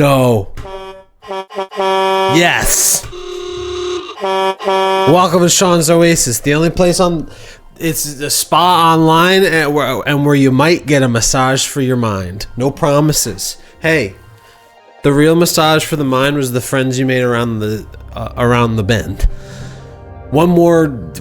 No. Yes. Welcome to Sean's Oasis, the only place it's a spa online and where you might get a massage for your mind. No promises. Hey, the real massage for the mind was the friends you made around the bend. One more,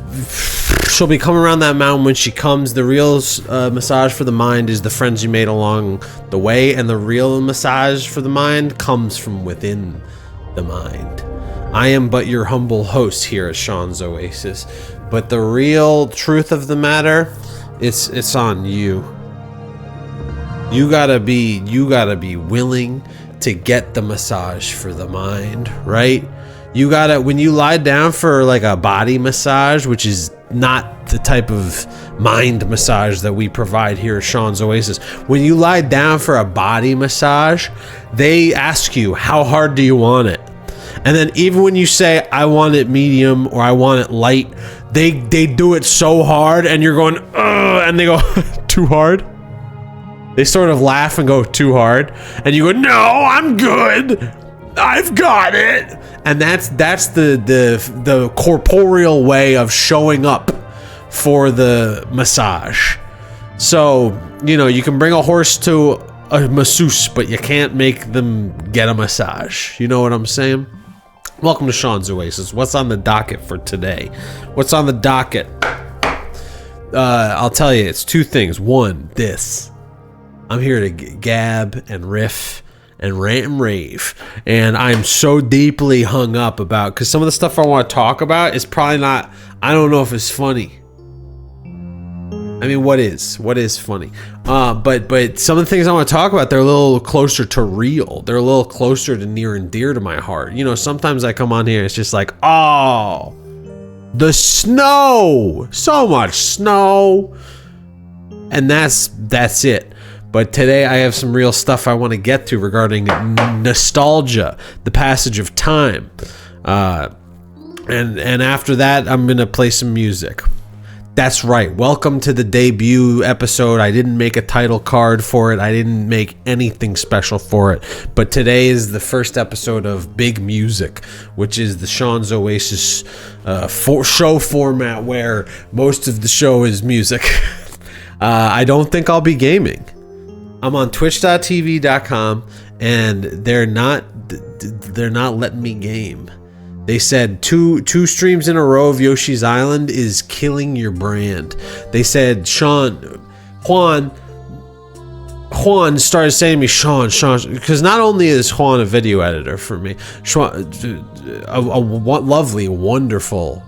she'll be coming around that mountain when she comes. The real massage for the mind is the friends you made along the way, and the real massage for the mind comes from within the mind. I am but your humble host here at Sean's Oasis, but the real truth of the matter, it's on you. You gotta be willing to get the massage for the mind, right? You gotta, when you lie down for like a body massage, which is not the type of mind massage that we provide here at Sean's Oasis. When you lie down for a body massage, they ask you, how hard do you want it? And then even when you say, I want it medium or I want it light, they do it so hard and you're going, ugh, and they go, too hard? They sort of laugh and go, too hard? And you go, no, I'm good. I've got it. And that's the corporeal way of showing up for the massage. So, you know, you can bring a horse to a masseuse, but you can't make them get a massage. You know what I'm saying? Welcome to Sean's Oasis. What's on the docket for today? What's on the docket? I'll tell you, it's two things. One, this. I'm here to gab and riff and rant and rave. And I'm so deeply hung up about, because some of the stuff I want to talk about is probably not, I don't know if it's funny. I mean, what is funny? But some of the things I want to talk about, they're a little closer to real. They're a little closer to near and dear to my heart. You know, sometimes I come on here, it's just like, oh, the snow, so much snow. And that's it. But today I have some real stuff I want to get to regarding nostalgia, the passage of time. And after that, I'm going to play some music. That's right. Welcome to the debut episode. I didn't make a title card for it. I didn't make anything special for it. But today is the first episode of Big Music, which is the Sean's Oasis show format where most of the show is music. I don't think I'll be gaming. I'm on twitch.tv.com and they're not letting me game. They said two streams in a row of Yoshi's Island is killing your brand. They said Juan started saying to me, Sean, because not only is Juan a video editor for me, a lovely, wonderful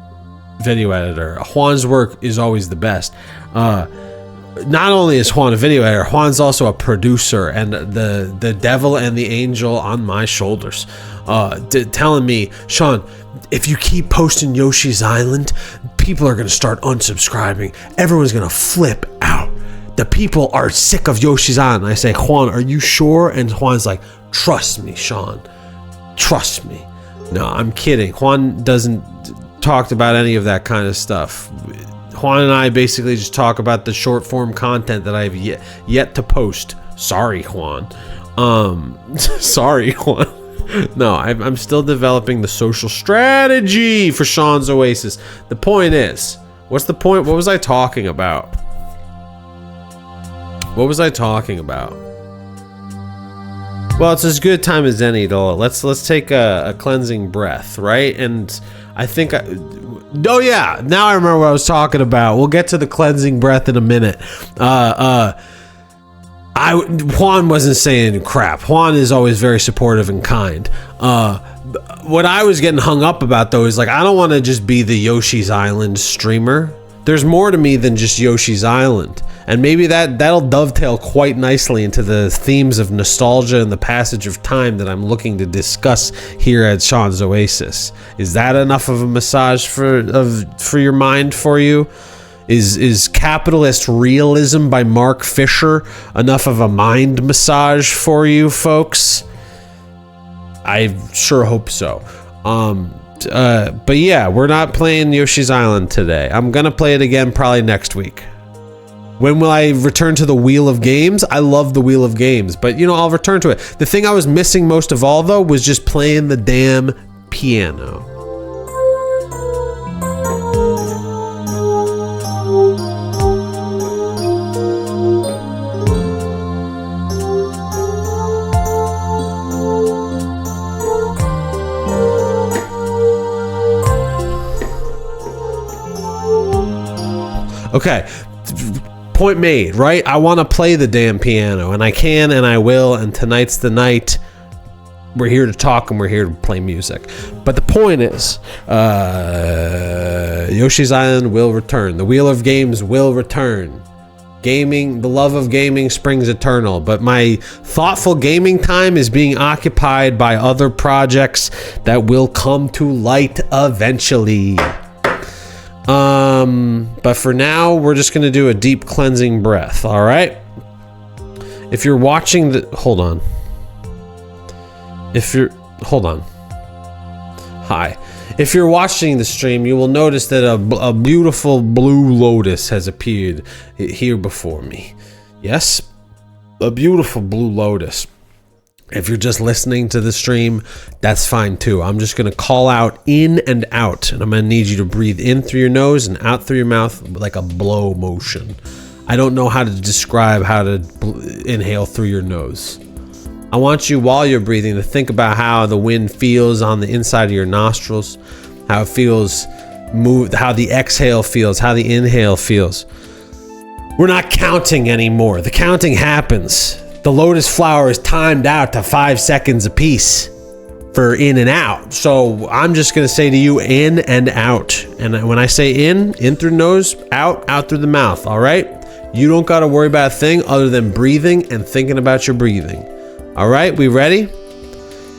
video editor. Juan's work is always the best. Not only is Juan a video editor, Juan's also a producer and the devil and the angel on my shoulders, telling me, Sean, if you keep posting Yoshi's Island, people are going to start unsubscribing. Everyone's going to flip out. The people are sick of Yoshi's Island. I say, Juan, are you sure? And Juan's like, trust me, Sean. Trust me. No, I'm kidding. Juan doesn't talk about any of that kind of stuff. Juan and I basically just talk about the short form content that I've yet to post. Sorry, Juan. Sorry, Juan. No, I'm still developing the social strategy for Sean's Oasis. The point is, what's the point? What was I talking about? What was I talking about? Well, it's as good time as any, though. Let's take a cleansing breath, right? And I think oh yeah, now I remember what I was talking about. We'll get to the cleansing breath in a minute. Juan wasn't saying crap. Juan is always very supportive and kind. What I was getting hung up about, though, is like, I don't want to just be the Yoshi's Island streamer. There's more to me than just Yoshi's Island. And maybe that'll dovetail quite nicely into the themes of nostalgia and the passage of time that I'm looking to discuss here at Sean's Oasis. Is that enough of a massage for your mind for you? Is Capitalist Realism by Mark Fisher enough of a mind massage for you folks? I sure hope so. But yeah, we're not playing Yoshi's Island today. I'm gonna play it again probably next week. When will I return to the Wheel of Games? I love the Wheel of Games, but you know, I'll return to it. The thing I was missing most of all, though, was just playing the damn piano. Okay, point made, right? I want to play the damn piano, and I can, and I will, and tonight's the night. We're here to talk, and we're here to play music. But the point is, Yoshi's Island will return. The Wheel of Games will return. Gaming, the love of gaming springs eternal, but my thoughtful gaming time is being occupied by other projects that will come to light eventually. But for now, we're just going to do a deep cleansing breath, all right? If you're watching the... Hold on. Hold on. Hi. If you're watching the stream, you will notice that a beautiful blue lotus has appeared here before me. Yes? A beautiful blue lotus. If you're just listening to the stream, that's fine too. I'm just going to call out in and out, and I'm going to need you to breathe in through your nose and out through your mouth like a blow motion. I don't know how to describe how to inhale through your nose. I want you, while you're breathing, to think about how the wind feels on the inside of your nostrils, how it feels, how the exhale feels, how the inhale feels. We're not counting anymore. The counting happens. The lotus flower is timed out to 5 seconds apiece for in and out. So I'm just going to say to you, in and out. And when I say in through the nose, out through the mouth, all right? You don't got to worry about a thing other than breathing and thinking about your breathing. All right, we ready?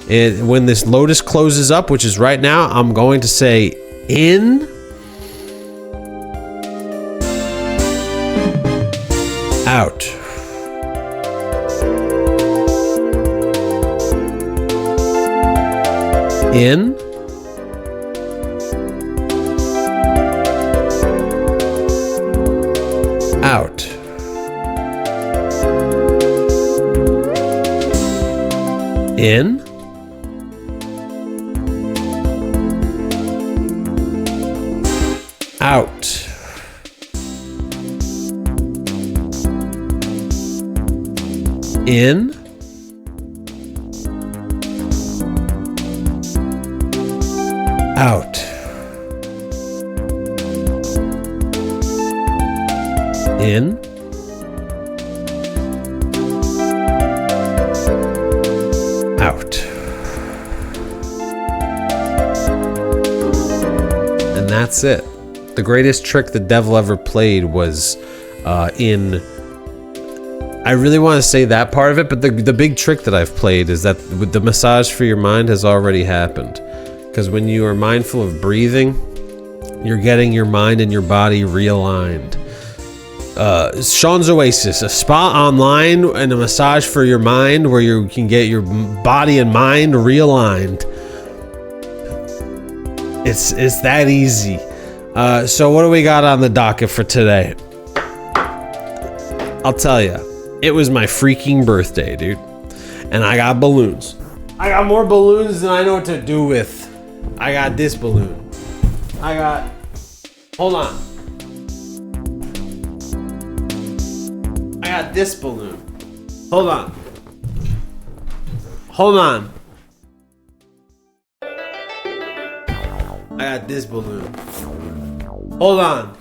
And when this lotus closes up, which is right now, I'm going to say in, out. In, out. In, out. In, out. In, out. And that's it. The greatest trick the devil ever played was in... I really want to say that part of it, but the big trick that I've played is that the massage for your mind has already happened. Because when you are mindful of breathing, you're getting your mind and your body realigned. Sean's Oasis, a spa online and a massage for your mind where you can get your body and mind realigned. It's that easy. So what do we got on the docket for today? I'll tell you, it was my freaking birthday, dude. And I got balloons. I got more balloons than I know what to do with. I got this balloon. Hold on. I got this balloon. Hold on. I got this balloon. Hold on.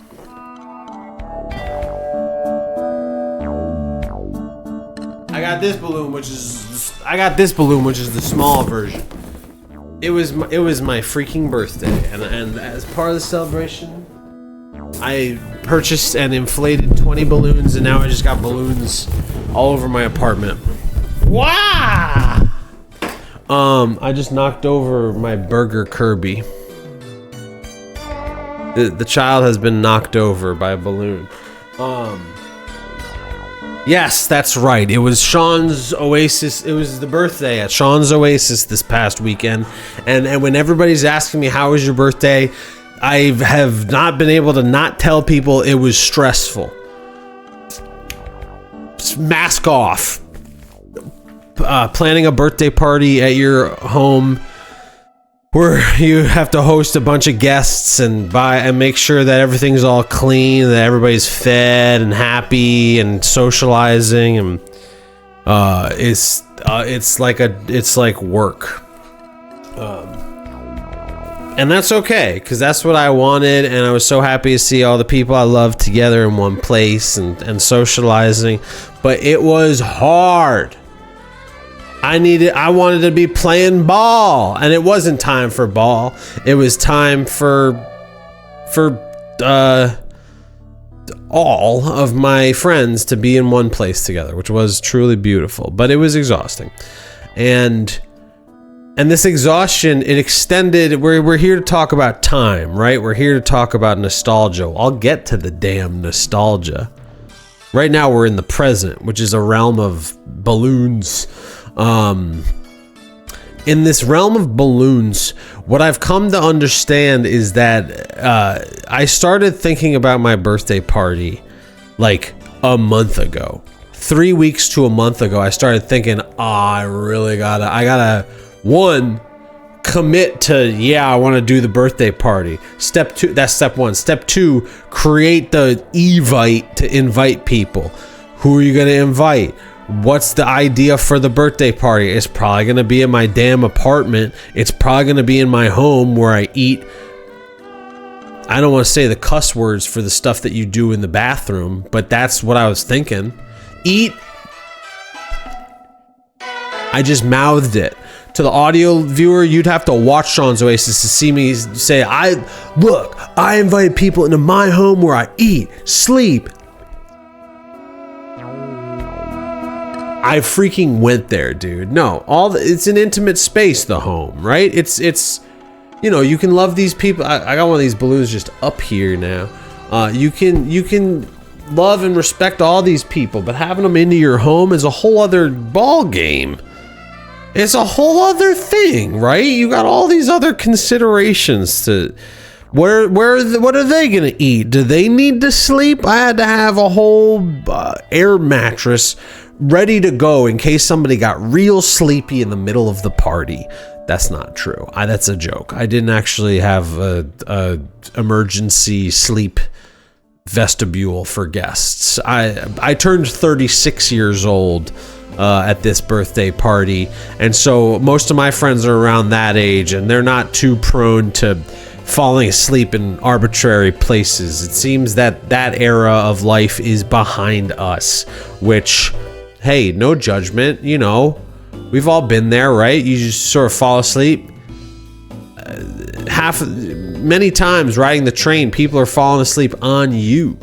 I got this balloon, which is the small version. It was my freaking birthday, and as part of the celebration, I purchased and inflated 20 balloons, and now I just got balloons all over my apartment. Wow! I just knocked over my burger Kirby. The child has been knocked over by a balloon. Yes, that's right. It was Sean's Oasis. It was the birthday at Sean's Oasis this past weekend. And when everybody's asking me, how was your birthday? I have not been able to not tell people it was stressful. mask off. Planning a birthday party at your home where you have to host a bunch of guests and make sure that everything's all clean, that everybody's fed and happy and socializing, and it's like work. And that's okay, because that's what I wanted, and I was so happy to see all the people I love together in one place and socializing. But it was hard. I wanted to be playing ball, and it wasn't time for ball. It was time for all of my friends to be in one place together, which was truly beautiful, but it was exhausting. And this exhaustion, it extended. We're here to talk about time, right? We're here to talk about nostalgia. I'll get to the damn nostalgia. Right now we're in the present, which is a realm of balloons. In this realm of balloons, what I've come to understand is that I started thinking about my birthday party like a month ago. 3 weeks to a month ago, I started thinking, I gotta one, commit to, I want to do the birthday party. Step two, that's step one. Step two, create the evite to invite people. Who are you going to invite? What's the idea for the birthday party? It's probably going to be in my damn apartment. It's probably going to be in my home where I eat. I don't want to say the cuss words for the stuff that you do in the bathroom, but that's what I was thinking. Eat. I just mouthed it. To the audio viewer, you'd have to watch Sean's Oasis to see me say, I invite people into my home where I eat, sleep. I freaking went there, dude. No, it's an intimate space, the home, right? It's you can love these people. I got one of these balloons just up here now. You can love and respect all these people, but having them into your home is a whole other ball game. It's a whole other thing, right? You got all these other considerations to what are they gonna eat? Do they need to sleep? I had to have a whole air mattress ready to go in case somebody got real sleepy in the middle of the party. That's not true. That's a joke. I didn't actually have a emergency sleep vestibule for guests. I turned 36 years old at this birthday party, and so most of my friends are around that age, and they're not too prone to falling asleep in arbitrary places. It seems that era of life is behind us, which, hey, no judgment, we've all been there, right? You just sort of fall asleep. Many times riding the train, people are falling asleep on you.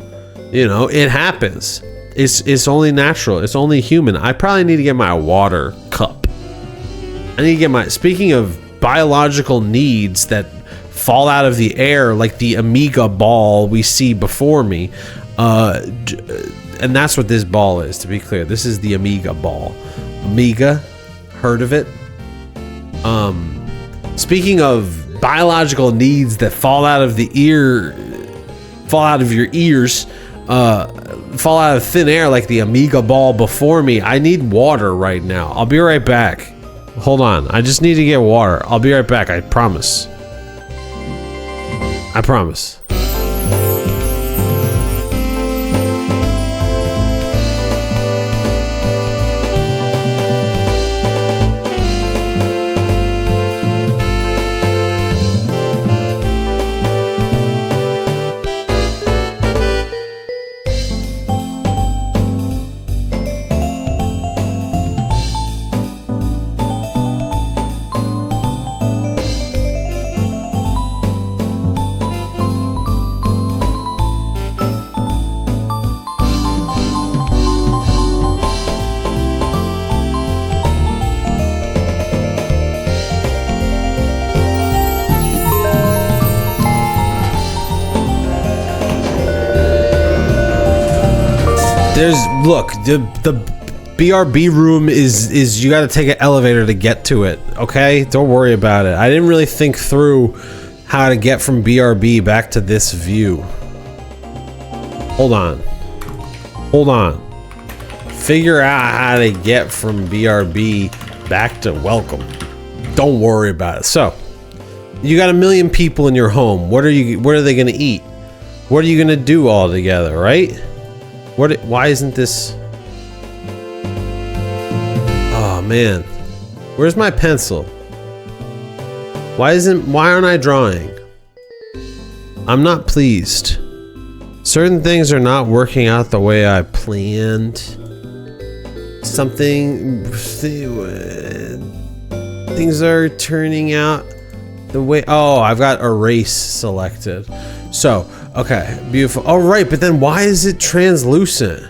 It happens. It's only natural. It's only human. I probably need to get my water cup. I need to get speaking of biological needs that fall out of the air, like the Amiga ball we see before me. And that's what this ball is, to be clear. This is the Amiga ball. Amiga, heard of it? Speaking of biological needs that fall out of your ears, fall out of thin air like the Amiga ball before me, I need water right now. I'll be right back. Hold on. I just need to get water. I'll be right back. I promise. I promise. Look, the BRB room is you got to take an elevator to get to it, okay? Don't worry about it. I didn't really think through how to get from BRB back to this view. Hold on. Figure out how to get from BRB back to welcome. Don't worry about it. So, you got 1 million people in your home. What are they gonna eat? What are you gonna do all together, right? Why isn't this? Oh man, where's my pencil? Why aren't I drawing? I'm not pleased. Certain things are not working out the way I planned. Things are turning out the way. Oh, I've got erase selected. So, okay, beautiful. All right, but then why is it translucent?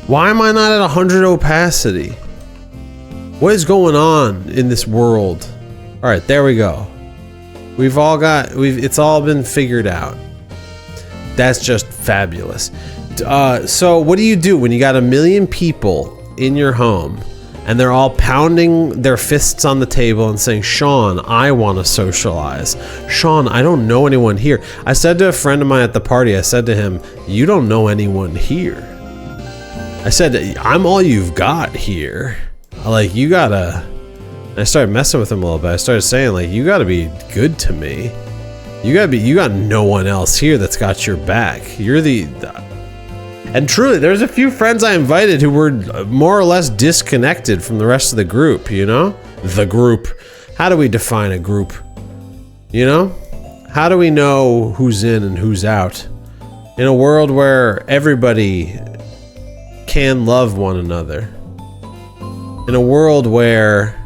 Why am I not at 100 opacity? What is going on in this world? All right, there we go. It's all been figured out. That's just fabulous. So what do you do when you got 1 million people in your home and they're all pounding their fists on the table and saying, Sean, I want to socialize. Sean, I don't know anyone here. I said to a friend of mine at the party, I said to him, you don't know anyone here. I said, I'm all you've got here. Like, you gotta... I started messing with him a little bit. I started saying, like, you gotta be good to me. You got no one else here that's got your back. You're and truly, there's a few friends I invited who were more or less disconnected from the rest of the group, you know? The group. How do we define a group? You know? How do we know who's in and who's out? In a world where everybody can love one another. In a world where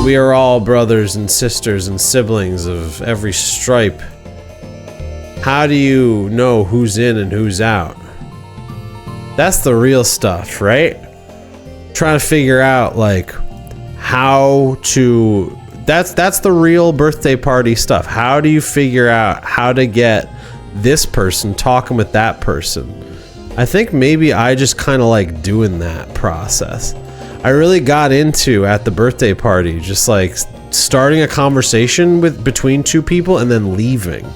we are all brothers and sisters and siblings of every stripe. How do you know who's in and who's out? That's the real stuff, right? Trying to figure out like how to... That's the real birthday party stuff. How do you figure out how to get this person talking with that person? I think maybe I just kind of like doing that process. I really got into at the birthday party, just like starting a conversation between two people and then leaving.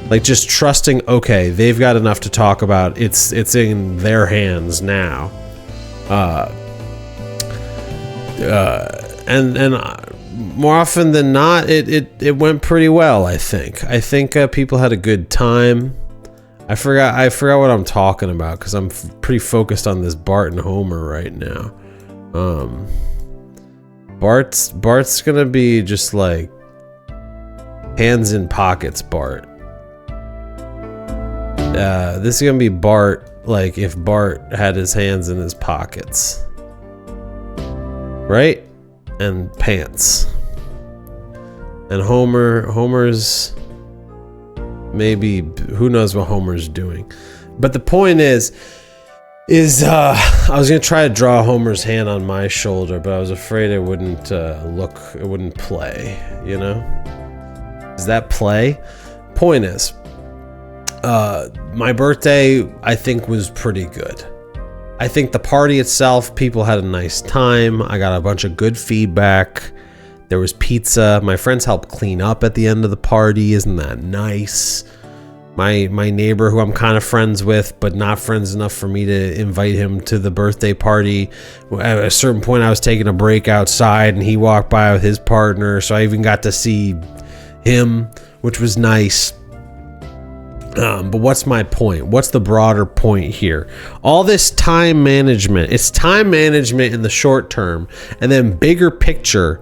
Like just trusting, okay, they've got enough to talk about. It's in their hands now. And more often than not, it went pretty well. I think people had a good time. I forgot what I'm talking about because I'm pretty focused on this Bart and Homer right now. Bart's gonna be just like hands in pockets Bart. This is gonna be Bart, like if Bart had his hands in his pockets. Right? And pants. And Homer's maybe, who knows what Homer's doing. But the point is I was gonna try to draw Homer's hand on my shoulder, but I was afraid it wouldn't it wouldn't play, you know? Does that play? Point is, my birthday, I think, was pretty good. I think the party itself, people had a nice time. I got a bunch of good feedback. There was pizza. My friends helped clean up at the end of the party. Isn't that nice? My neighbor, who I'm kind of friends with, but not friends enough for me to invite him to the birthday party. At a certain point, I was taking a break outside, and he walked by with his partner, so I even got to see him, which was nice. But what's my point? What's the broader point here? All this time management. It's time management in the short term, and then bigger picture.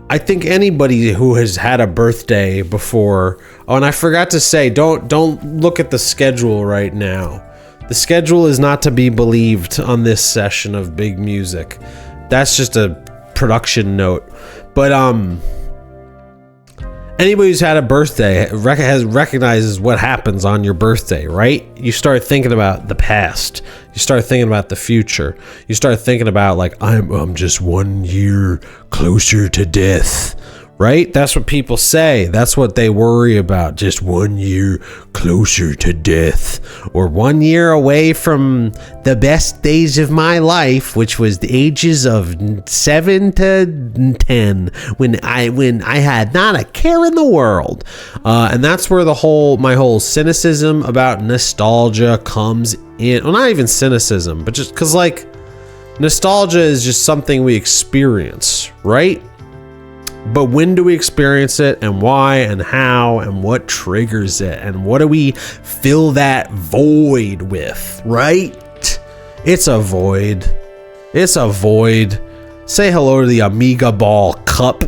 I think anybody who has had a birthday before. Oh, and I forgot to say, don't look at the schedule right now. The schedule is not to be believed on this session of Big Music. That's just a production note. But anybody who's had a birthday recognizes what happens on your birthday, right? You start thinking about the past. You start thinking about the future. You start thinking about like, I'm just 1 year closer to death, right? That's what people say. That's what they worry about. Just 1 year closer to death, or 1 year away from the best days of my life, which was the ages of 7 to 10, when I had not a care in the world. And that's where my whole cynicism about nostalgia comes in. Well, not even cynicism, but just because, like, nostalgia is just something we experience, right? But when do we experience it, and why, and how, and what triggers it, and what do we fill that void with, right? It's a void. It's a void. Say hello to the Amiga Ball Cup.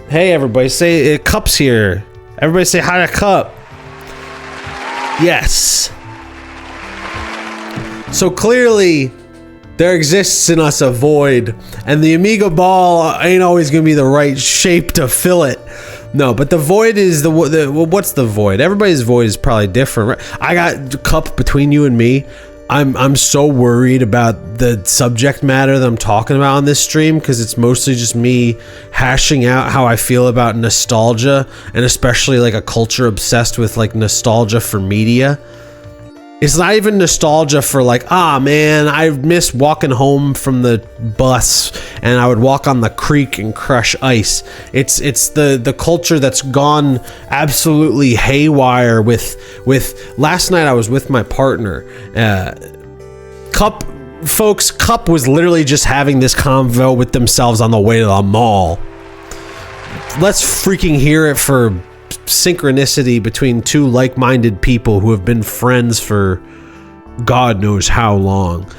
Hey, everybody, say Cup's here. Everybody say hi to Cup. Yes. So clearly, there exists in us a void, and the Amiga Ball ain't always gonna be the right shape to fill it. No, but the void is what's the void? Everybody's void is probably different, right? I got Cup between you and me. I'm so worried about the subject matter that I'm talking about on this stream, because it's mostly just me hashing out how I feel about nostalgia, and especially like a culture obsessed with like nostalgia for media. It's not even nostalgia for like, man, I miss walking home from the bus and I would walk on the creek and crush ice. It's the culture that's gone absolutely haywire with last night I was with my partner. Cup was literally just having this convo with themselves on the way to the mall. Let's freaking hear it for synchronicity between two like-minded people who have been friends for God knows how long.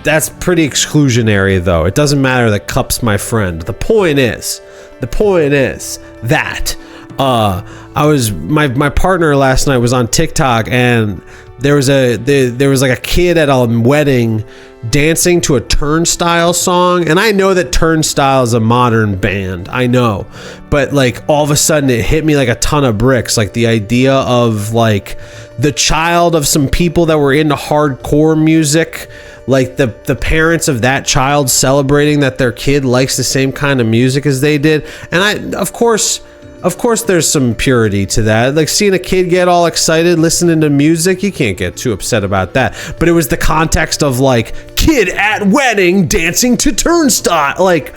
That's pretty exclusionary, though. It doesn't matter that Cup's my friend. The point is that my partner last night was on TikTok, and there was like a kid at a wedding dancing to a Turnstile song, and I know that Turnstile is a modern band, I know, but like all of a sudden it hit me like a ton of bricks, like the idea of like the child of some people that were into hardcore music, like the parents of that child celebrating that their kid likes the same kind of music as they did. And of course there's some purity to that. Like seeing a kid get all excited listening to music, you can't get too upset about that. But it was the context of like kid at wedding dancing to Turnstile. Like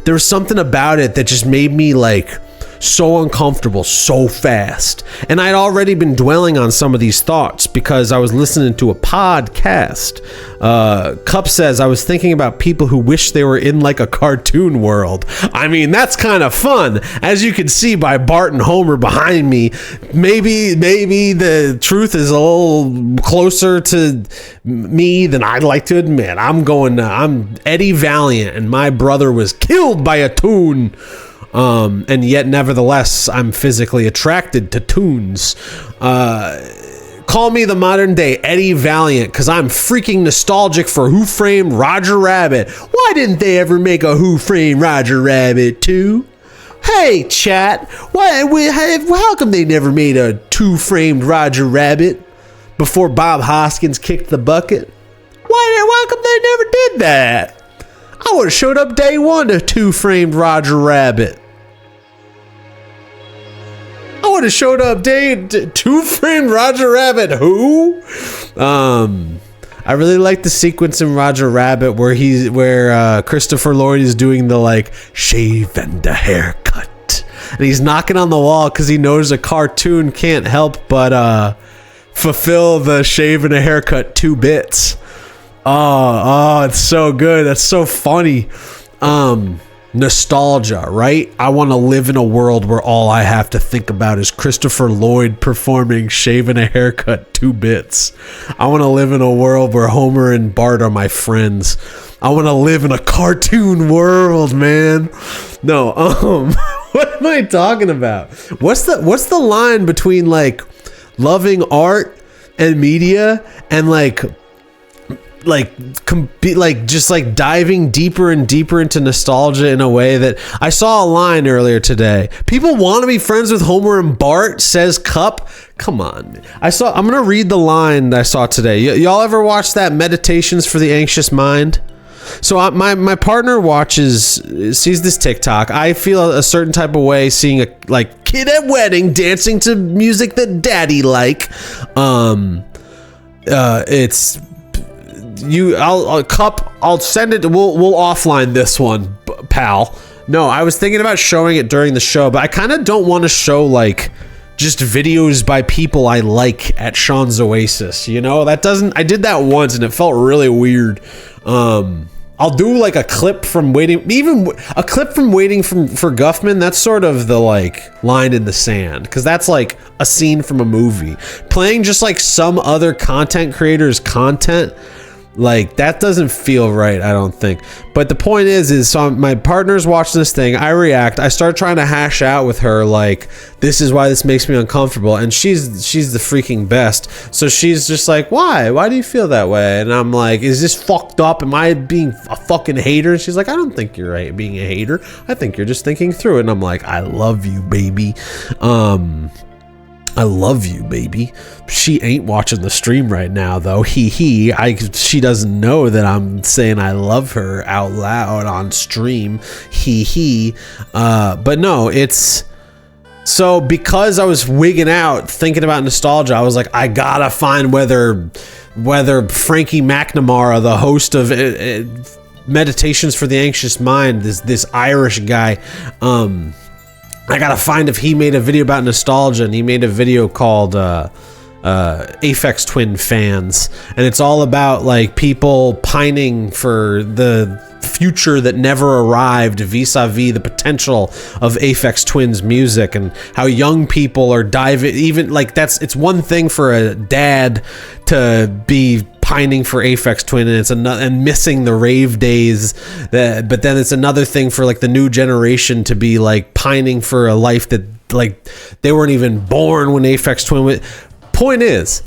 there was something about it that just made me like so uncomfortable so fast. And I'd already been dwelling on some of these thoughts because I was listening to a podcast. Cup says, I was thinking about people who wish they were in like a cartoon world. I mean, that's kind of fun. As you can see by Bart and Homer behind me, maybe the truth is a little closer to me than I'd like to admit. I'm Eddie Valiant, and my brother was killed by a toon. And yet, nevertheless, I'm physically attracted to toons. Call me the modern day Eddie Valiant, because I'm freaking nostalgic for Who Framed Roger Rabbit. Why didn't they ever make a Who Framed Roger Rabbit 2? Hey, chat, how come they never made a Who Framed Roger Rabbit before Bob Hoskins kicked the bucket? Why come they never did that? I would have showed up day one to Who Framed Roger Rabbit. I would have showed up Who Framed Roger Rabbit. Who? I really like the sequence in Roger Rabbit where Christopher Lloyd is doing the like shave and a haircut, and he's knocking on the wall because he knows a cartoon can't help but fulfill the shave and a haircut 2 bits. Oh, it's so good. That's so funny. Nostalgia, right? I want to live in a world where all I have to think about is Christopher Lloyd performing shave and a haircut 2 bits. I want to live in a world where Homer and Bart are my friends. I want to live in a cartoon world, man. No, what am I talking about? What's the line between like loving art and media and just diving deeper and deeper into nostalgia in a way that I saw a line earlier today. People want to be friends with Homer and Bart, says Cup. Come on. I'm going to read the line that I saw today. Y'all ever watch that Meditations for the Anxious Mind? So my partner sees this TikTok. I feel a certain type of way seeing a like kid at wedding dancing to music that daddy like. It's you. I'll send it. We'll offline this one, pal. No, I was thinking about showing it during the show, but I kind of don't want to show like just videos by people I like at Sean's Oasis. You know, that doesn't. I did that once and it felt really weird. I'll do like a clip from waiting, for Guffman. That's sort of the like line in the sand, because that's like a scene from a movie. Playing just like some other content creator's content, like that doesn't feel right, I don't think. But the point is so my partner's watching this thing, I react, I start trying to hash out with her like, this is why this makes me uncomfortable, and she's the freaking best. So she's just like, why do you feel that way? And I'm like, is this fucked up? Am I being a fucking hater? And she's like, I don't think you're right being a hater, I think you're just thinking through it. And I'm like, I love you, baby. I love you, baby. She ain't watching the stream right now, though. She doesn't know that I'm saying I love her out loud on stream. But no, it's so because I was wigging out thinking about nostalgia, I was like, I gotta find whether Frankie McNamara, the host of Meditations for the Anxious Mind, this Irish guy, I gotta find if he made a video about nostalgia, and he made a video called Aphex Twin Fans, and it's all about like people pining for the future that never arrived vis-a-vis the potential of Aphex Twin's music, and how young people are diving, even like it's one thing for a dad to be pining for Aphex Twin, and it's another, and missing the rave days, but then it's another thing for like the new generation to be like pining for a life that like they weren't even born when Aphex Twin went. Point is,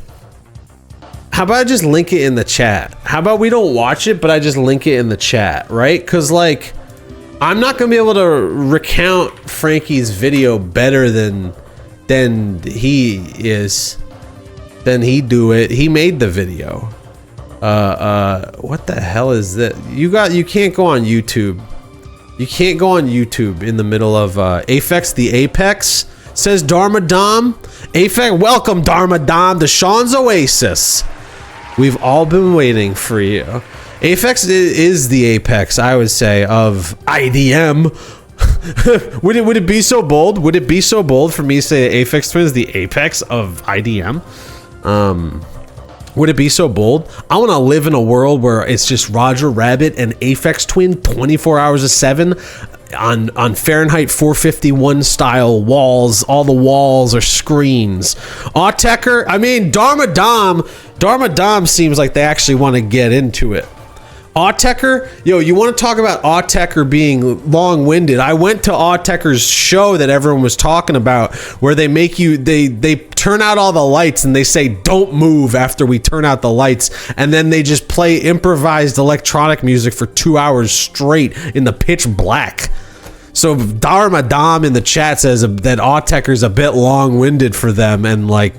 how about I just link it in the chat? How about we don't watch it, but I just link it in the chat, right? Because like I'm not gonna be able to recount Frankie's video better than he is, than he do it. He made the video. What the hell is that? You can't go on YouTube. You can't go on YouTube in the middle of Aphex the Apex, says Dharma Dom. Aphex, welcome Dharma Dom to Sean's Oasis. We've all been waiting for you. Aphex is the apex, I would say, of IDM. Would it be so bold? Would it be so bold for me to say Aphex Twin is the apex of IDM? Would it be so bold? I want to live in a world where it's just Roger Rabbit and Aphex Twin 24 hours a 7 on Fahrenheit 451 style walls. All the walls are screens. Autechre, I mean, Dharma Dom seems like they actually want to get into it. Autechre, yo, you want to talk about Autechre being long-winded? I went to Autechre's show that everyone was talking about, where they make you, they turn out all the lights and they say, don't move after we turn out the lights. And then they just play improvised electronic music for 2 hours straight in the pitch black. So Dharma Dom in the chat says that Autechre's a bit long-winded for them, and like,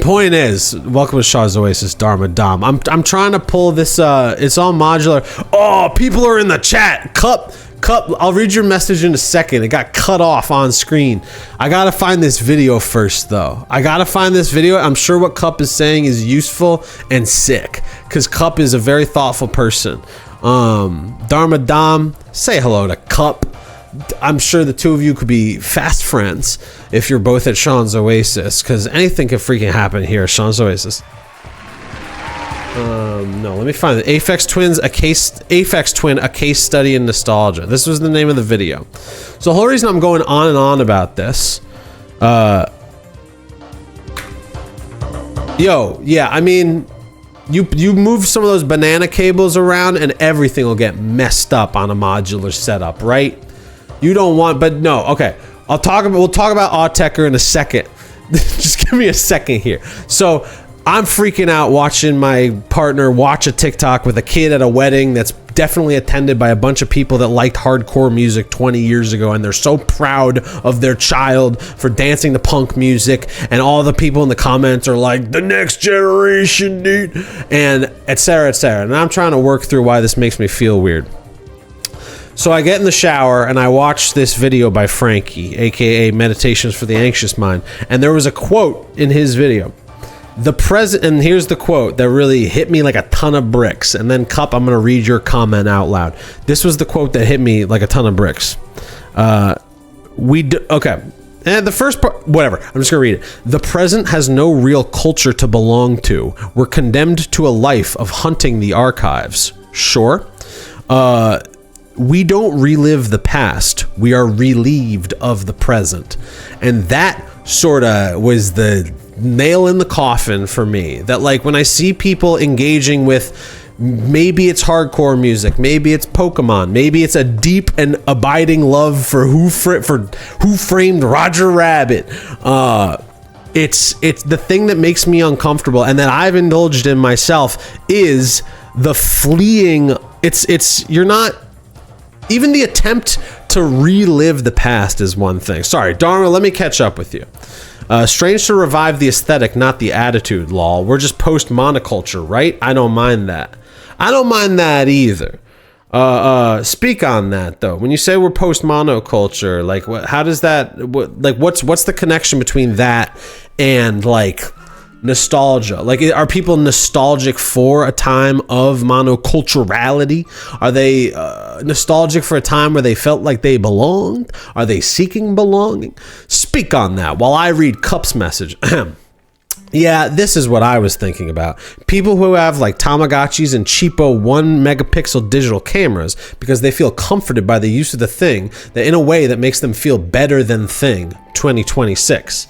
point is, welcome to Shaw's Oasis, Dharma Dom. I'm trying to pull this, it's all modular. Oh, people are in the chat. Cup, I'll read your message in a second. It got cut off on screen. I gotta find this video first, though. I'm sure what Cup is saying is useful and sick, because Cup is a very thoughtful person. Dharma Dom, say hello to Cup. I'm sure the two of you could be fast friends if you're both at Sean's Oasis, because anything could freaking happen here at Sean's Oasis. No, let me find it. Aphex Twin, a case study in nostalgia. This was the name of the video. So the whole reason I'm going on and on about this, yeah, I mean, you move some of those banana cables around and everything will get messed up on a modular setup, right? You don't want, but no, okay. We'll talk about Autechre in a second. Just give me a second here. So I'm freaking out watching my partner watch a TikTok with a kid at a wedding that's definitely attended by a bunch of people that liked hardcore music 20 years ago, and they're so proud of their child for dancing to punk music, and all the people in the comments are like, the next generation, dude, and etc., etc. And I'm trying to work through why this makes me feel weird. So I get in the shower and I watch this video by Frankie, aka Meditations for the Anxious Mind, and there was a quote in his video. And here's the quote that really hit me like a ton of bricks. And then, Cup, I'm gonna read your comment out loud. This was the quote that hit me like a ton of bricks. Okay. And the first part, whatever, I'm just gonna read it. The present has no real culture to belong to. We're condemned to a life of hunting the archives. Sure. We don't relive the past. We are relieved of the present. And that sort of was the nail in the coffin for me. That, like, when I see people engaging with, maybe it's hardcore music, maybe it's Pokemon, maybe it's a deep and abiding love for Who Framed Roger Rabbit. It's the thing that makes me uncomfortable, and that I've indulged in myself, is the fleeing. You're not. Even the attempt to relive the past is one thing. Sorry, Dharma, let me catch up with you. Strange to revive the aesthetic, not the attitude, lol. We're just post-monoculture, right? I don't mind that. I don't mind that either. Speak on that, though. When you say we're post-monoculture, like, how does that, what's the connection between that and, like, nostalgia? Like, are people nostalgic for a time of monoculturality? Are they nostalgic for a time where they felt like they belonged? Are they seeking belonging? Speak on that while I read Cup's message. Yeah, this is what I was thinking about. People who have, like, Tamagotchis and cheapo 1 megapixel digital cameras because they feel comforted by the use of the thing, that in a way that makes them feel better than thing. 2026.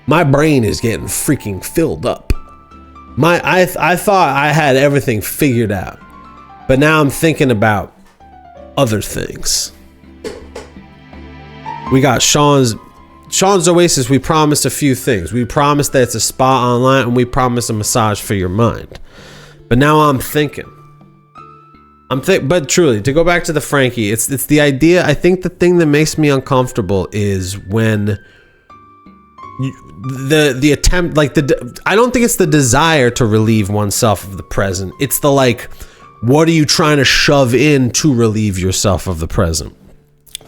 My brain is getting freaking filled up. I thought I had everything figured out, but now I'm thinking about other things. We got Sean's Oasis. We promised a few things. We promised that it's a spa online, and we promised a massage for your mind. But now I'm thinking. But truly, to go back to the Frankie, it's the idea. I think the thing that makes me uncomfortable is when the attempt, like, I don't think it's the desire to relieve oneself of the present. It's the, like, what are you trying to shove in to relieve yourself of the present?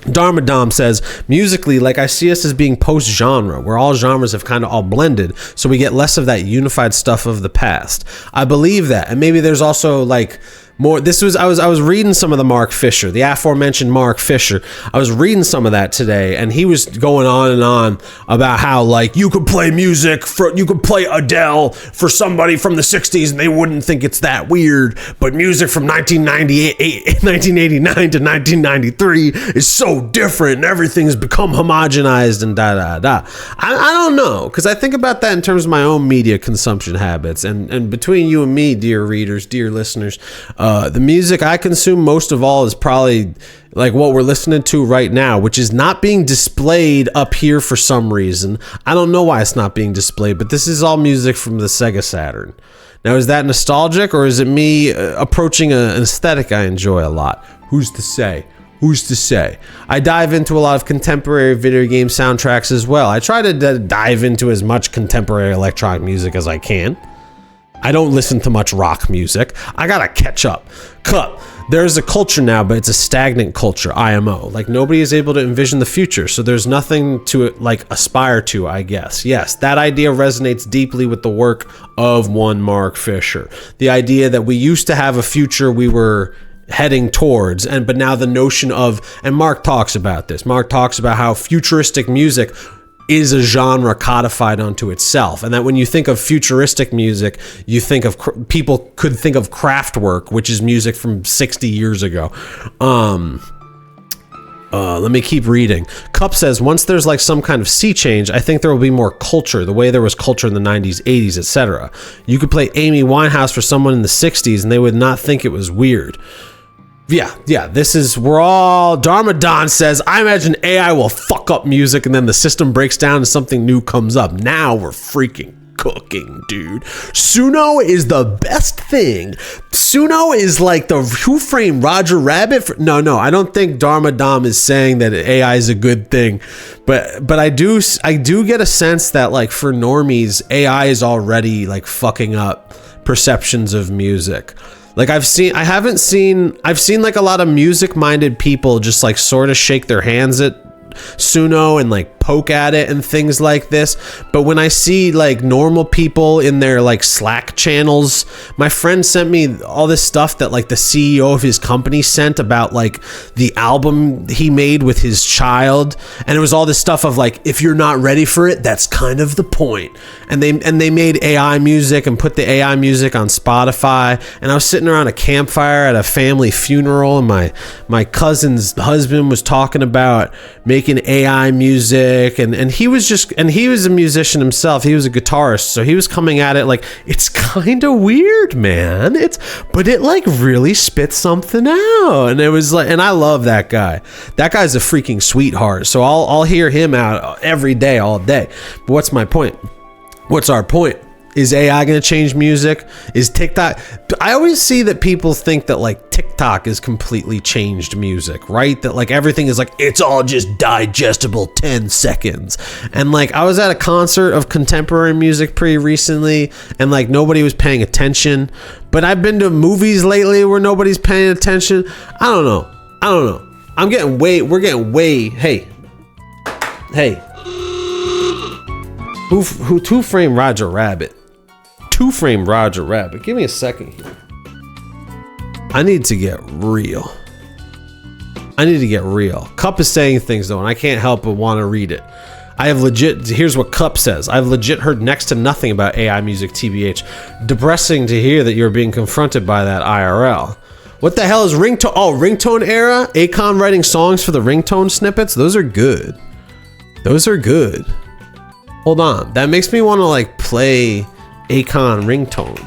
Dharma Dom says, musically, like, I see us as being post-genre, where all genres have kind of all blended, so we get less of that unified stuff of the past. I believe that, and maybe there's also, like, more. I was reading some of the Mark Fisher, the aforementioned Mark Fisher. I was reading some of that today, and he was going on and on about how, like, you could play you could play Adele for somebody from the 60s and they wouldn't think it's that weird, but music from 1989 to 1993 is so different and everything's become homogenized and da. I don't know, because I think about that in terms of my own media consumption habits, and between you and me, dear readers, dear listeners, the music I consume most of all is probably like what we're listening to right now, which is not being displayed up here for some reason. I don't know why it's not being displayed, but this is all music from the Sega Saturn. Now, is that nostalgic, or is it me approaching an aesthetic I enjoy a lot? Who's to say? Who's to say? I dive into a lot of contemporary video game soundtracks as well. I try to dive into as much contemporary electronic music as I can. I don't listen to much rock music. I gotta catch up. There's a culture now, but it's a stagnant culture, IMO. Like, nobody is able to envision the future, so there's nothing to, like, aspire to, I guess. Yes, that idea resonates deeply with the work of one Mark Fisher. The idea that we used to have a future we were heading towards, but now the notion of, and Mark talks about this, Mark talks about how futuristic music is a genre codified onto itself, and that when you think of futuristic music, you think of people could think of Kraftwerk, which is music from 60 years ago. Let me keep reading. Cup says, once there's like some kind of sea change, I think there will be more culture, the way there was culture in the 90s, 80s, etc. You could play Amy Winehouse for someone in the 60s and they would not think it was weird. Yeah, we're all, Dharma Don says, I imagine AI will fuck up music and then the system breaks down and something new comes up. Now we're freaking cooking, dude. Suno is the best thing. Suno is like the Who Framed Roger Rabbit. No, I don't think Dharma Dom is saying that AI is a good thing, but I do get a sense that like for normies, AI is already like fucking up perceptions of music. Like I've seen like a lot of music minded people just like sort of shake their hands at Suno and like poke at it and things like this. But when I see like normal people in their like Slack channels, my friend sent me all this stuff that like the CEO of his company sent about like the album he made with his child, and it was all this stuff of like, if you're not ready for it, that's kind of the point. And they made AI music and put the AI music on Spotify, and I was sitting around a campfire at a family funeral, and my cousin's husband was talking about making AI music, and he was a musician himself. He was a guitarist, so he was coming at it like, it's kind of weird, man. But it like really spits something out, and it was like, and I love that guy. That guy's a freaking sweetheart. So I'll hear him out every day, all day. But what's my point? What's our point? Is AI going to change music? Is TikTok? I always see that people think that like TikTok has completely changed music, right? That like everything is like, it's all just digestible 10 seconds. And like I was at a concert of contemporary music pretty recently, and like nobody was paying attention. But I've been to movies lately where nobody's paying attention. I don't know. We're getting way, hey. Who framed Roger Rabbit? Who framed Roger Rabbit? Give me a second here. I need to get real. Cup is saying things though, and I can't help but want to read it. Here's what Cup says. I've legit heard next to nothing about AI music, TBH. Depressing to hear that you're being confronted by that IRL. What the hell is ringtone? Oh, ringtone era? Akon writing songs for the ringtone snippets? Those are good. Hold on, that makes me want to like play Akon ringtones.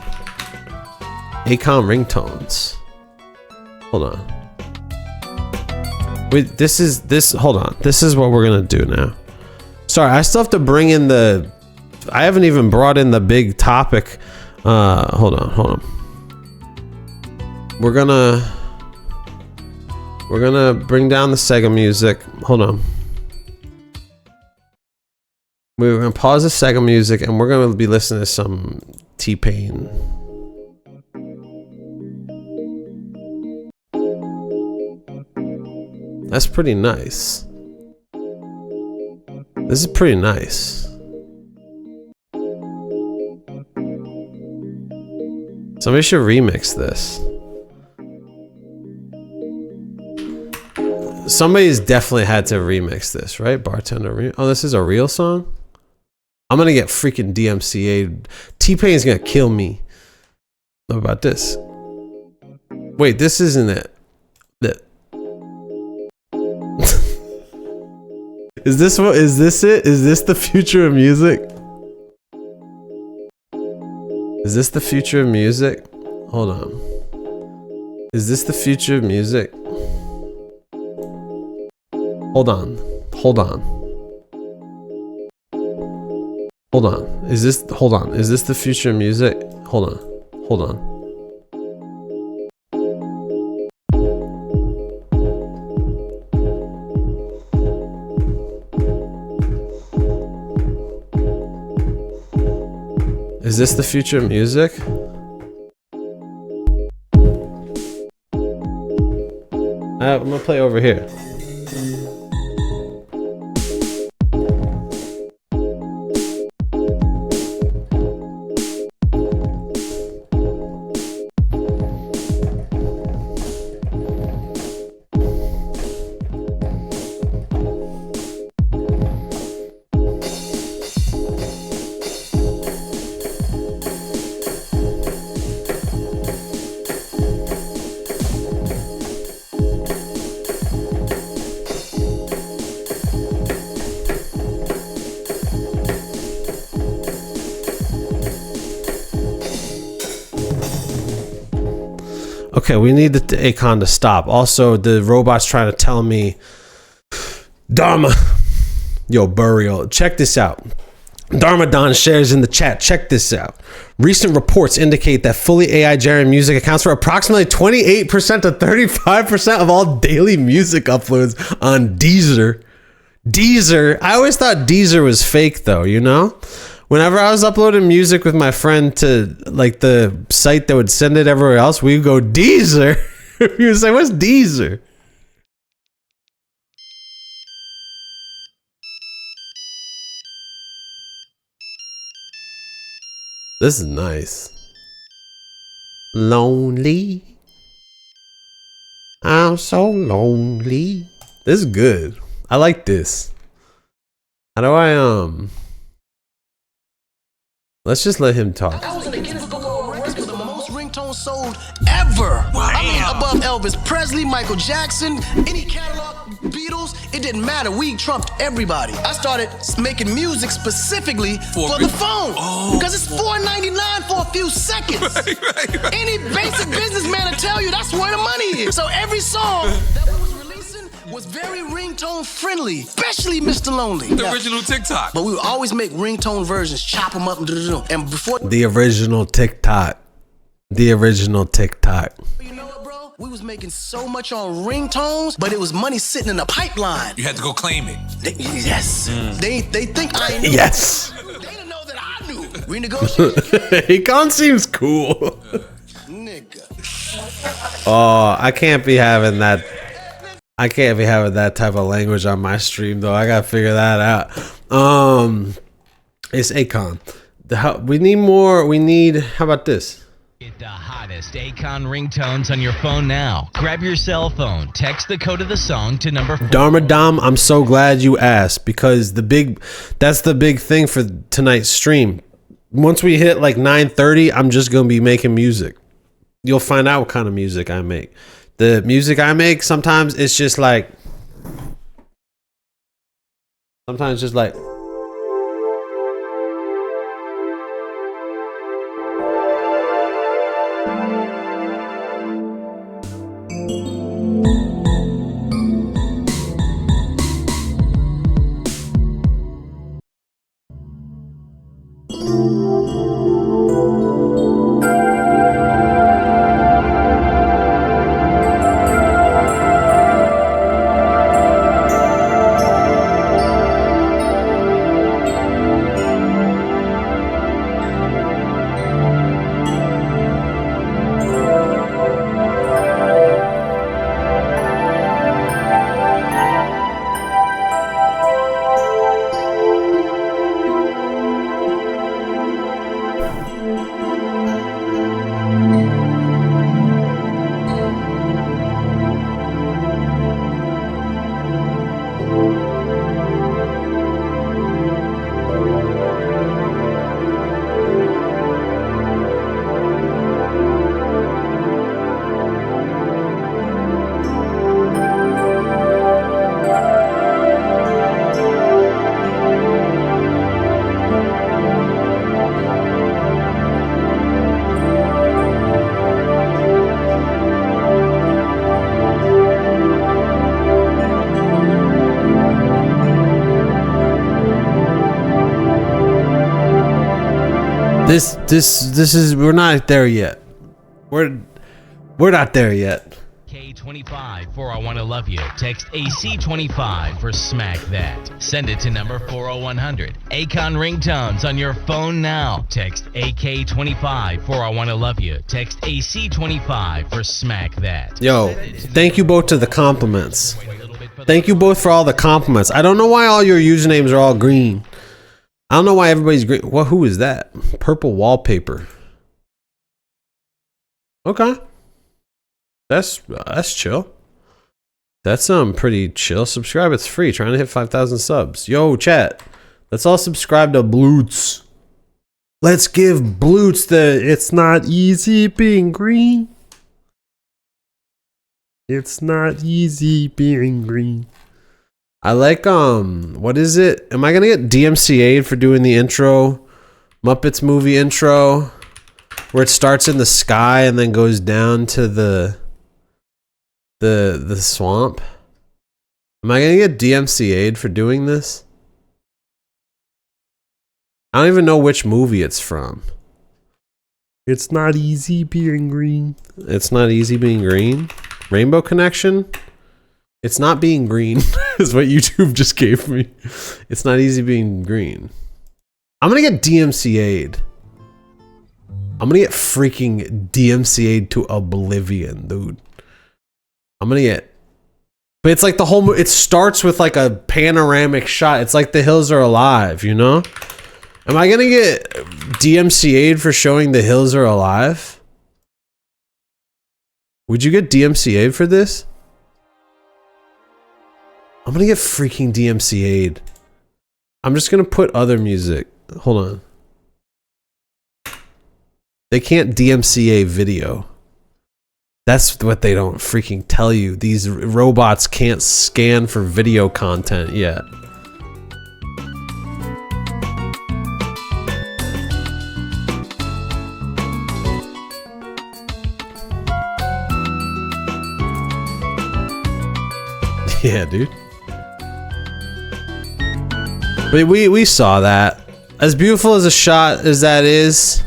Hold on. Wait, hold on. This is what we're gonna do now. Sorry, I still have to bring in I haven't even brought in the big topic. Hold on. We're gonna bring down the Sega music. Hold on. We're going to pause the Sega music, and we're going to be listening to some T-Pain. That's pretty nice. This is pretty nice. Somebody should remix this. Somebody's definitely had to remix this, right? Bartender. Oh, this is a real song? I'm gonna get freaking DMCA'd. T-Pain's gonna kill me. What about this? Wait, this isn't it. Is this it? Is this the future of music? Is this the future of music? Hold on. Is this the future of music? Hold on. Is this the future of music? Hold on. Is this the future of music? I'm gonna play over here. Okay, we need the Akon to stop. Also, the robot's trying to tell me, Dharma, yo, Burial, check this out. Darmadon shares in the chat. Check this out. Recent reports indicate that fully AI generated music accounts for approximately 28% to 35% of all daily music uploads on Deezer. Deezer. I always thought Deezer was fake though, you know? Whenever I was uploading music with my friend to like the site that would send it everywhere else, we would go Deezer. We would say, what's Deezer? This is nice. Lonely. I'm so lonely. This is good. I like this. How do I let's just let him talk. I was in the Guinness Book of World Records for the most ringtones sold ever. I mean, above Elvis Presley, Michael Jackson, any catalog, Beatles, it didn't matter. We trumped everybody. I started making music specifically for the phone. Because it's $4.99 for a few seconds. Right. Any basic businessman will tell you that's where the money is. So every song that we was releasing was very ringtone friendly, especially Mr. Lonely. The original TikTok. But we would always make ringtone versions, chop them up, and before the original TikTok. The original TikTok. You know what, bro? We was making so much on ringtones, but it was money sitting in the pipeline. You had to go claim it. Yes. They think I knew. Yes. They didn't know that I knew. Renegotiated. Akon seems cool. Nigga. Oh, I can't be having that. I can't be having that type of language on my stream though. I gotta figure that out. It's Akon. We need more. We need. How about this? Get the hottest Akon ringtones on your phone now. Grab your cell phone, text the code of the song to number 4. Darmadam, I'm so glad you asked because that's the big thing for tonight's stream. Once we hit like 9:30, I'm just gonna be making music. You'll find out what kind of music I make. The music I make, sometimes it's just like, This is we're not there yet. We're not there yet. K25 for I Wanna Love You. Text AC25 for Smack That. Send it to number 40100. Akon ringtones on your phone now. Text AK25 for I Wanna Love You. Text AC25 for Smack That. Yo, thank you both to the compliments. Thank you both for all the compliments. I don't know why all your usernames are all green. I don't know why everybody's green. Well, who is that? Purple wallpaper. Okay. That's chill. That's pretty chill. Subscribe, it's free. Trying to hit 5,000 subs. Yo, chat. Let's all subscribe to Bloots. Let's give Bloots the it's not easy being green. It's not easy being green. I like what is it? Am I gonna get DMCA'd for doing the intro? Muppets movie intro where it starts in the sky and then goes down to the swamp. Am I gonna get DMCA'd for doing this? I don't even know which movie it's from. It's not easy being green. It's not easy being green. Rainbow Connection. It's not being green is what YouTube just gave me. It's not easy being green. I'm gonna get DMCA'd. I'm gonna get freaking DMCA'd to oblivion, dude. I'm gonna get. But it's like the whole. It starts with like a panoramic shot. It's like The Hills Are Alive, you know? Am I gonna get DMCA'd for showing The Hills Are Alive? Would you get DMCA'd for this? I'm gonna get freaking DMCA'd. I'm just gonna put other music. Hold on. They can't DMCA video. That's what they don't freaking tell you. These robots can't scan for video content yet. Yeah, dude. But we saw that. As beautiful as a shot as that is,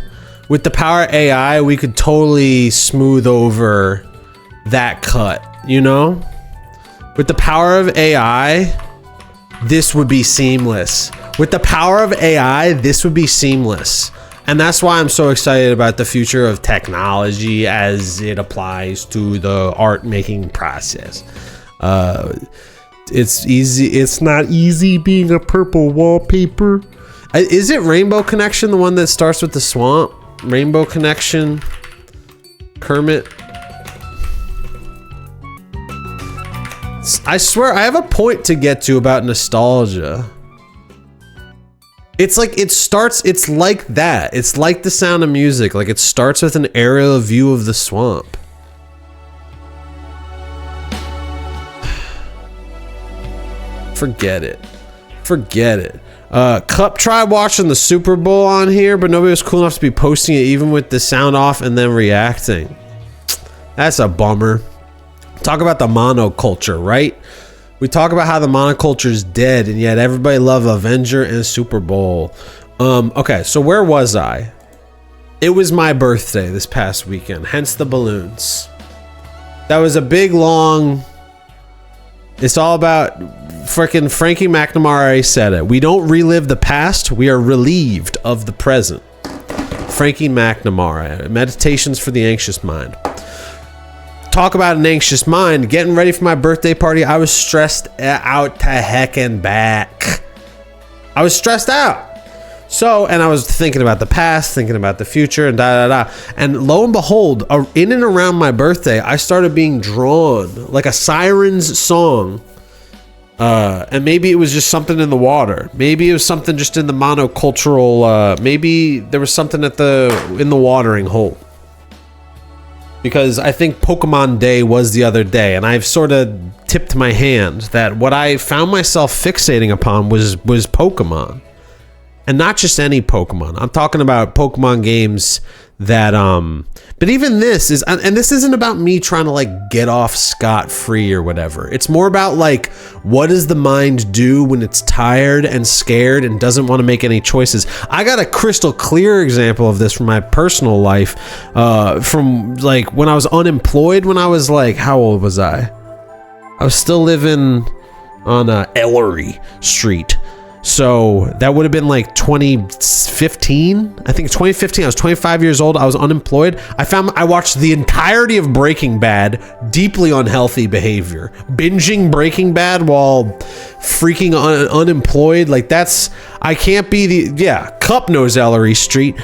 with the power of AI, we could totally smooth over that cut, you know? With the power of AI, this would be seamless. With the power of AI, this would be seamless. And that's why I'm so excited about the future of technology as it applies to the art making process. It's easy. It's not easy being a purple wallpaper. Is it Rainbow Connection, the one that starts with the swamp? Rainbow Connection, Kermit. I swear I have a point to get to about nostalgia. It's like it starts, it's like that. It's like The Sound of Music. Like it starts with an aerial view of the swamp. Forget it. Forget it. Cup tried watching the Super Bowl on here, but nobody was cool enough to be posting it even with the sound off and then reacting. That's a bummer. Talk about the monoculture, right? We talk about how the monoculture is dead, and yet everybody love Avenger and Super Bowl. Okay, so where was I? It was my birthday this past weekend, hence the balloons. That was a big, long... It's all about freaking Frankie McNamara said it. We don't relive the past, we are relieved of the present. Frankie McNamara, Meditations for the Anxious Mind. Talk about an anxious mind. Getting ready for my birthday party, I was stressed out to heck and back. I was stressed out. So, and I was thinking about the past, thinking about the future, and da. And lo and behold, in and around my birthday, I started being drawn like a siren's song. And maybe it was just something in the water. Maybe it was something just in the monocultural. Maybe there was something in the watering hole. Because I think Pokemon Day was the other day, and I've sort of tipped my hand that what I found myself fixating upon was Pokemon. And not just any Pokemon. I'm talking about Pokemon games that, but even this is, and this isn't about me trying to like get off scot-free or whatever. It's more about like, what does the mind do when it's tired and scared and doesn't want to make any choices? I got a crystal clear example of this from my personal life, from like when I was unemployed, when I was like, how old was I? I was still living on Ellery Street. So that would have been like 2015. I think 2015. I was 25 years old. I was unemployed. I watched the entirety of Breaking Bad, deeply unhealthy behavior. Binging Breaking Bad while freaking unemployed. Like that's, I can't be Cup knows Ellery Street.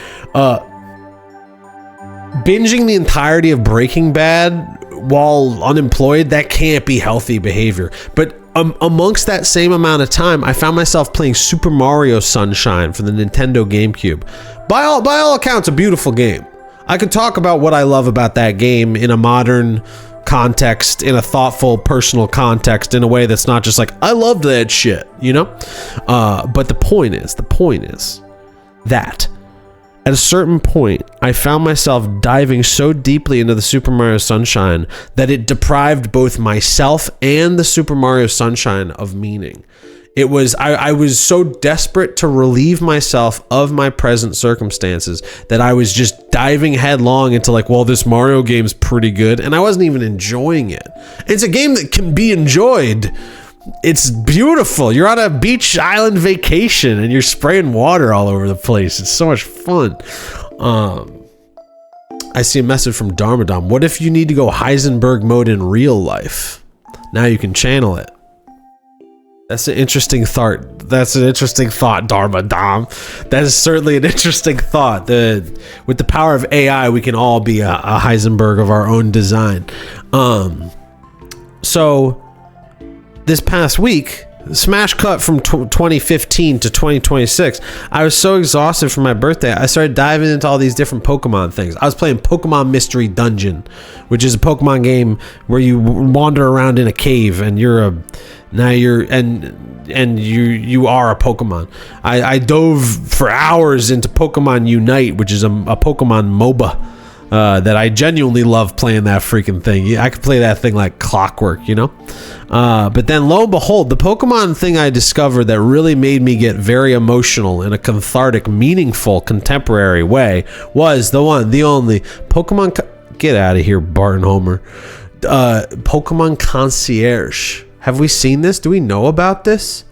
Binging the entirety of Breaking Bad while unemployed, that can't be healthy behavior. But amongst that same amount of time, I found myself playing Super Mario Sunshine for the Nintendo GameCube. By all accounts, a beautiful game. I could talk about what I love about that game in a modern context, in a thoughtful, personal context, in a way that's not just like, I loved that shit, you know? But the point is that at a certain point, I found myself diving so deeply into the Super Mario Sunshine that it deprived both myself and the Super Mario Sunshine of meaning. I was so desperate to relieve myself of my present circumstances that I was just diving headlong into like, well, this Mario game's pretty good, and I wasn't even enjoying it. It's a game that can be enjoyed. It's beautiful. You're on a beach island vacation and you're spraying water all over the place. It's so much fun. I see a message from Darmadam. What if you need to go Heisenberg mode in real life? Now you can channel it. That's an interesting thought. That's an interesting thought, Darmadam. That is certainly an interesting thought. With the power of AI, we can all be a Heisenberg of our own design. So this past week, smash cut from 2015 to 2026, I was so exhausted from my birthday, I started diving into all these different Pokemon things. I was playing Pokemon Mystery Dungeon, which is a Pokemon game where you wander around in a cave and you are a Pokemon. I dove for hours into Pokemon Unite, which is a Pokemon MOBA. That I genuinely love playing that freaking thing. I could play that thing like clockwork, you know? But then lo and behold, the Pokemon thing I discovered that really made me get very emotional in a cathartic, meaningful, contemporary way was the one, the only Pokemon... Get out of here, Bart and Homer. Pokemon Concierge. Have we seen this? Do we know about this?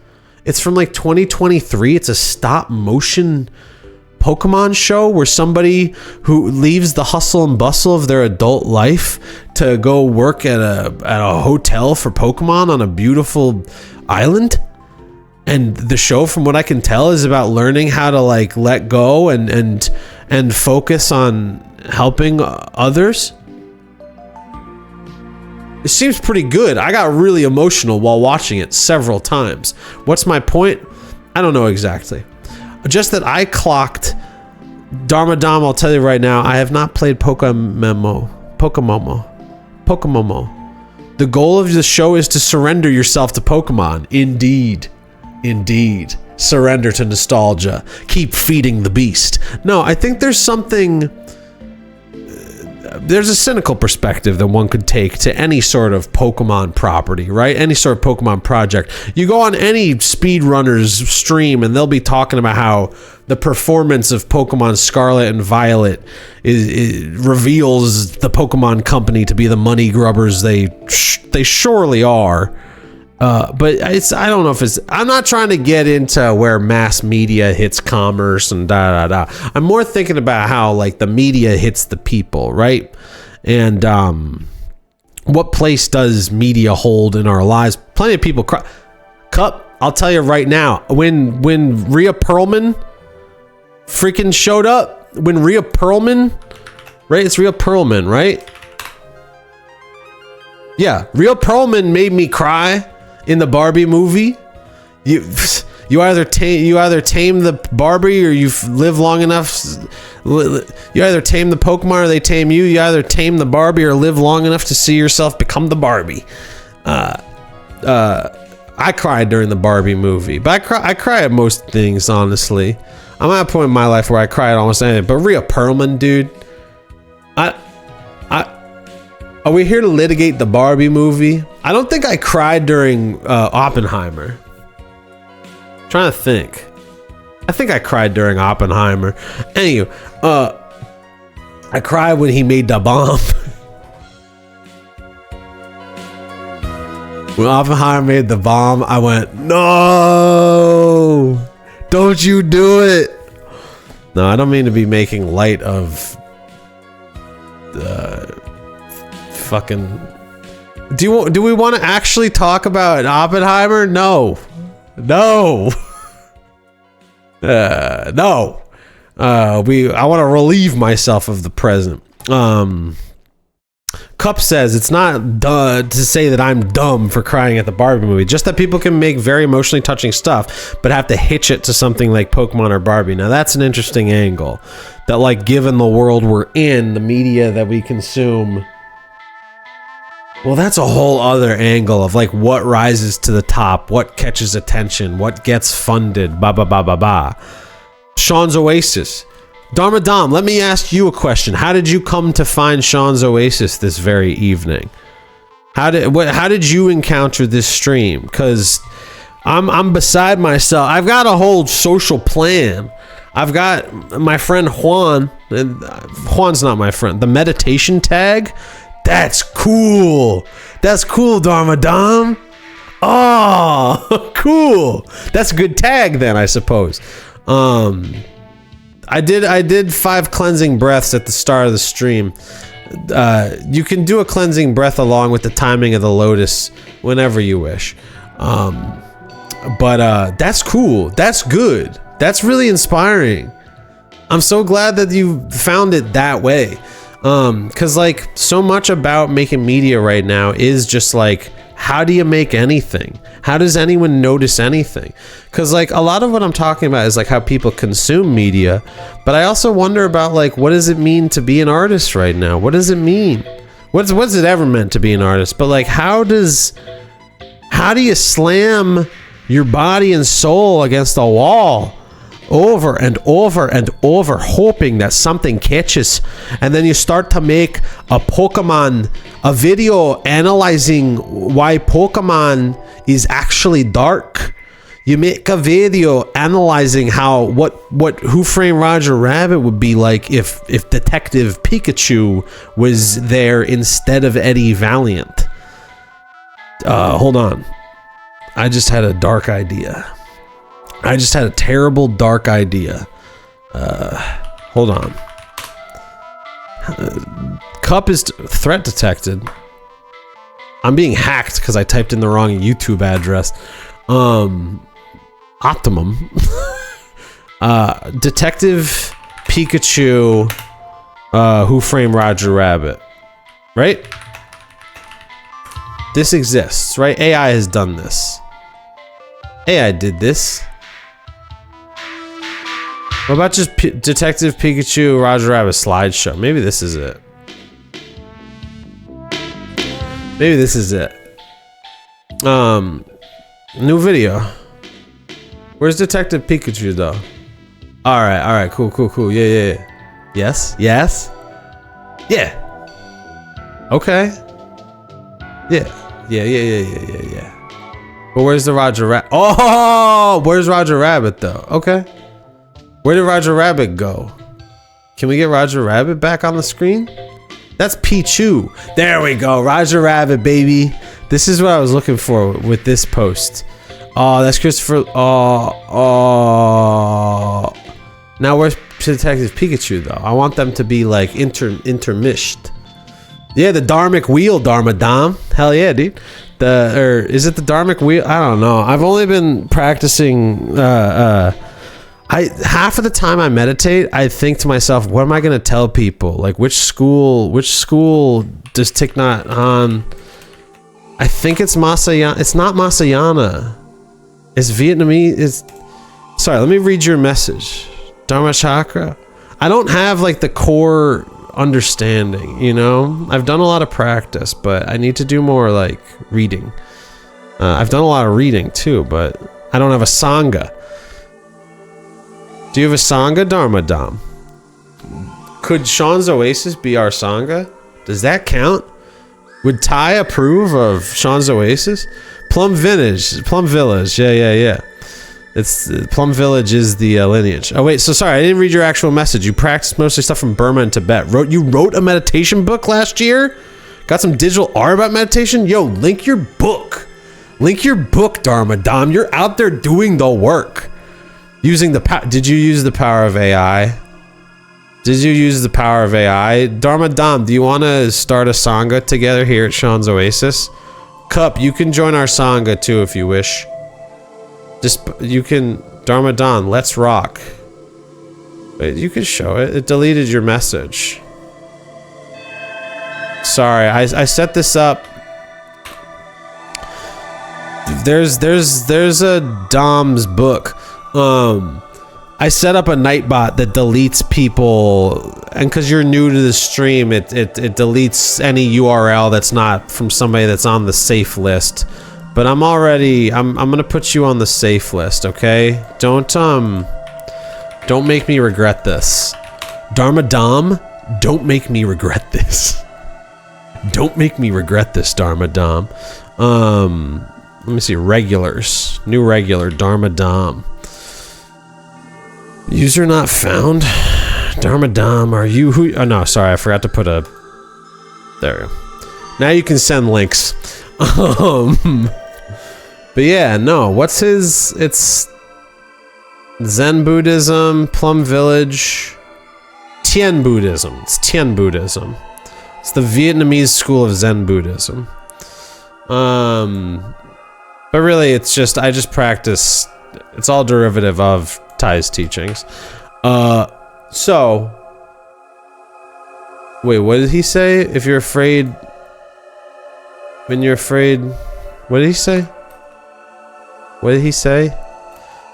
It's from like 2023. It's a stop motion Pokemon show where somebody who leaves the hustle and bustle of their adult life to go work at a hotel for Pokemon on a beautiful island. And the show, from what I can tell, is about learning how to like let go and focus on helping others. It seems pretty good. I got really emotional while watching it several times. What's my point? I don't know exactly. Just that I clocked Darmadam. I'll tell you right now, I have not played Pokémon. The goal of the show is to surrender yourself to Pokemon. Indeed. Surrender to nostalgia. Keep feeding the beast. No, I think there's something... There's a cynical perspective that one could take to any sort of Pokemon property, right? Any sort of Pokemon project. You go on any speedrunner's stream and they'll be talking about how the performance of Pokemon Scarlet and Violet reveals the Pokemon company to be the money grubbers they surely are. But I don't know if it's... I'm not trying to get into where mass media hits commerce and da. I'm more thinking about how like the media hits the people, right? And what place does media hold in our lives? Plenty of people cry. Cup, I'll tell you right now, when Rhea Perlman freaking showed up, when Rhea Perlman, right? It's Rhea Perlman, right? Yeah, Rhea Perlman made me cry. In the Barbie movie, you either tame the Barbie or you live long enough. You either tame the Pokemon or they tame you. You either tame the Barbie or live long enough to see yourself become the Barbie. I cried during the Barbie movie, but I cry at most things, honestly. I'm at a point in my life where I cry at almost anything. But Rhea Perlman, dude, are we here to litigate the Barbie movie? I don't think I cried during Oppenheimer. I'm trying to think. I think I cried during Oppenheimer. Anyway, I cried when he made the bomb. When Oppenheimer made the bomb, I went, no, don't you do it. No, I don't mean to be making light of the fucking... Do we want to actually talk about Oppenheimer? No. I want to relieve myself of the present. Cup says it's not to say that I'm dumb for crying at the Barbie movie, just that people can make very emotionally touching stuff but have to hitch it to something like Pokemon or Barbie. Now that's an interesting angle, that like given the world we're in, the media that we consume, well, that's a whole other angle of like what rises to the top, what catches attention, what gets funded, Sean's Oasis. Darmadam, let me ask you a question. How did you come to find Sean's Oasis this very evening? How did you encounter this stream? Because I'm beside myself. I've got a whole social plan. I've got my friend Juan, and Juan's not my friend. The meditation tag, that's cool. That's cool, Dharma Dom. Oh, cool. That's a good tag then, I suppose. I did 5 cleansing breaths at the start of the stream. You can do a cleansing breath along with the timing of the lotus whenever you wish. But that's cool. That's good. That's really inspiring. I'm so glad that you found it that way. Cause like so much about making media right now is just like, how do you make anything? How does anyone notice anything? Cause like a lot of what I'm talking about is like how people consume media, but I also wonder about like, what does it mean to be an artist right now? What does it mean? What's it ever meant to be an artist? But like, how do you slam your body and soul against a wall over and over and over, hoping that something catches, and then you start to make a video analyzing why Pokemon is actually dark. You make a video analyzing what Who Framed Roger Rabbit would be like if Detective Pikachu was there instead of Eddie Valiant. Hold on. I just had a dark idea. I just had a terrible dark idea. Hold on. Cup is threat detected. I'm being hacked because I typed in the wrong YouTube address. Optimum. Detective Pikachu. Who Framed Roger Rabbit? Right? This exists, right? AI has done this. AI did this. What about just Detective Pikachu Roger Rabbit slideshow? Maybe this is it. Maybe this is it. New video. Where's Detective Pikachu though? Alright, cool. Yeah. Yes? Yeah. Okay. Yeah. But where's the Roger Rabbit? Oh, where's Roger Rabbit though? Okay. Where did Roger Rabbit go? Can we get Roger Rabbit back on the screen? That's Pichu. There we go. Roger Rabbit, baby. This is what I was looking for with this post. Oh, that's Christopher. Oh. Now where's Detective Pikachu though? I want them to be like intermished. Yeah, the Dharmic wheel, Dharma Dom. Hell yeah, dude. Is it the Dharmic wheel? I don't know. I've only been practicing. Half of the time I meditate, I think to myself, what am I gonna tell people? Like, which school does Thich Nhat Hanh? I think it's Mahayana. It's not Mahayana. It's Vietnamese. Sorry, let me read your message. Dharma Chakra. I don't have like the core understanding, you know? I've done a lot of practice, but I need to do more like reading. I've done a lot of reading too, but I don't have a Sangha. Do you have a Sangha, Dharma Dom? Could Sean's Oasis be our Sangha? Does that count? Would Ty approve of Sean's Oasis? Plum Village. Yeah. It's Plum Village is the lineage. Oh wait, so sorry, I didn't read your actual message. You practiced mostly stuff from Burma and Tibet. You wrote a meditation book last year? Got some digital art about meditation? Yo, link your book. Link your book, Dharma Dom. You're out there doing the work. Using did you use the power of AI? Did you use the power of AI? Dharma Dom, do you want to start a Sangha together here at Sean's Oasis? Cup, you can join our Sangha too if you wish. You can, Dharma Dom, let's rock. Wait, you can show it. It deleted your message. Sorry, I set this up. There's a Dom's book. I set up a Nightbot that deletes people, and because you're new to the stream, it deletes any URL that's not from somebody that's on the safe list. But I'm gonna put you on the safe list, okay? Don't make me regret this. Dharma Dom, don't make me regret this. Don't make me regret this, Dharma Dom. Let me see. Regulars. New regular. Dharma Dom. User not found. Dharma Dom, are you who? Oh no, sorry, I forgot to put a. There we go. Now you can send links. But yeah, no. What's his? It's Zen Buddhism, Plum Village, Tien Buddhism. It's Tien Buddhism. It's the Vietnamese school of Zen Buddhism. But really, it's just I just practice. It's all derivative of Ty's teachings. So wait, what did he say? If you're afraid, when you're afraid, what did he say? What did he say?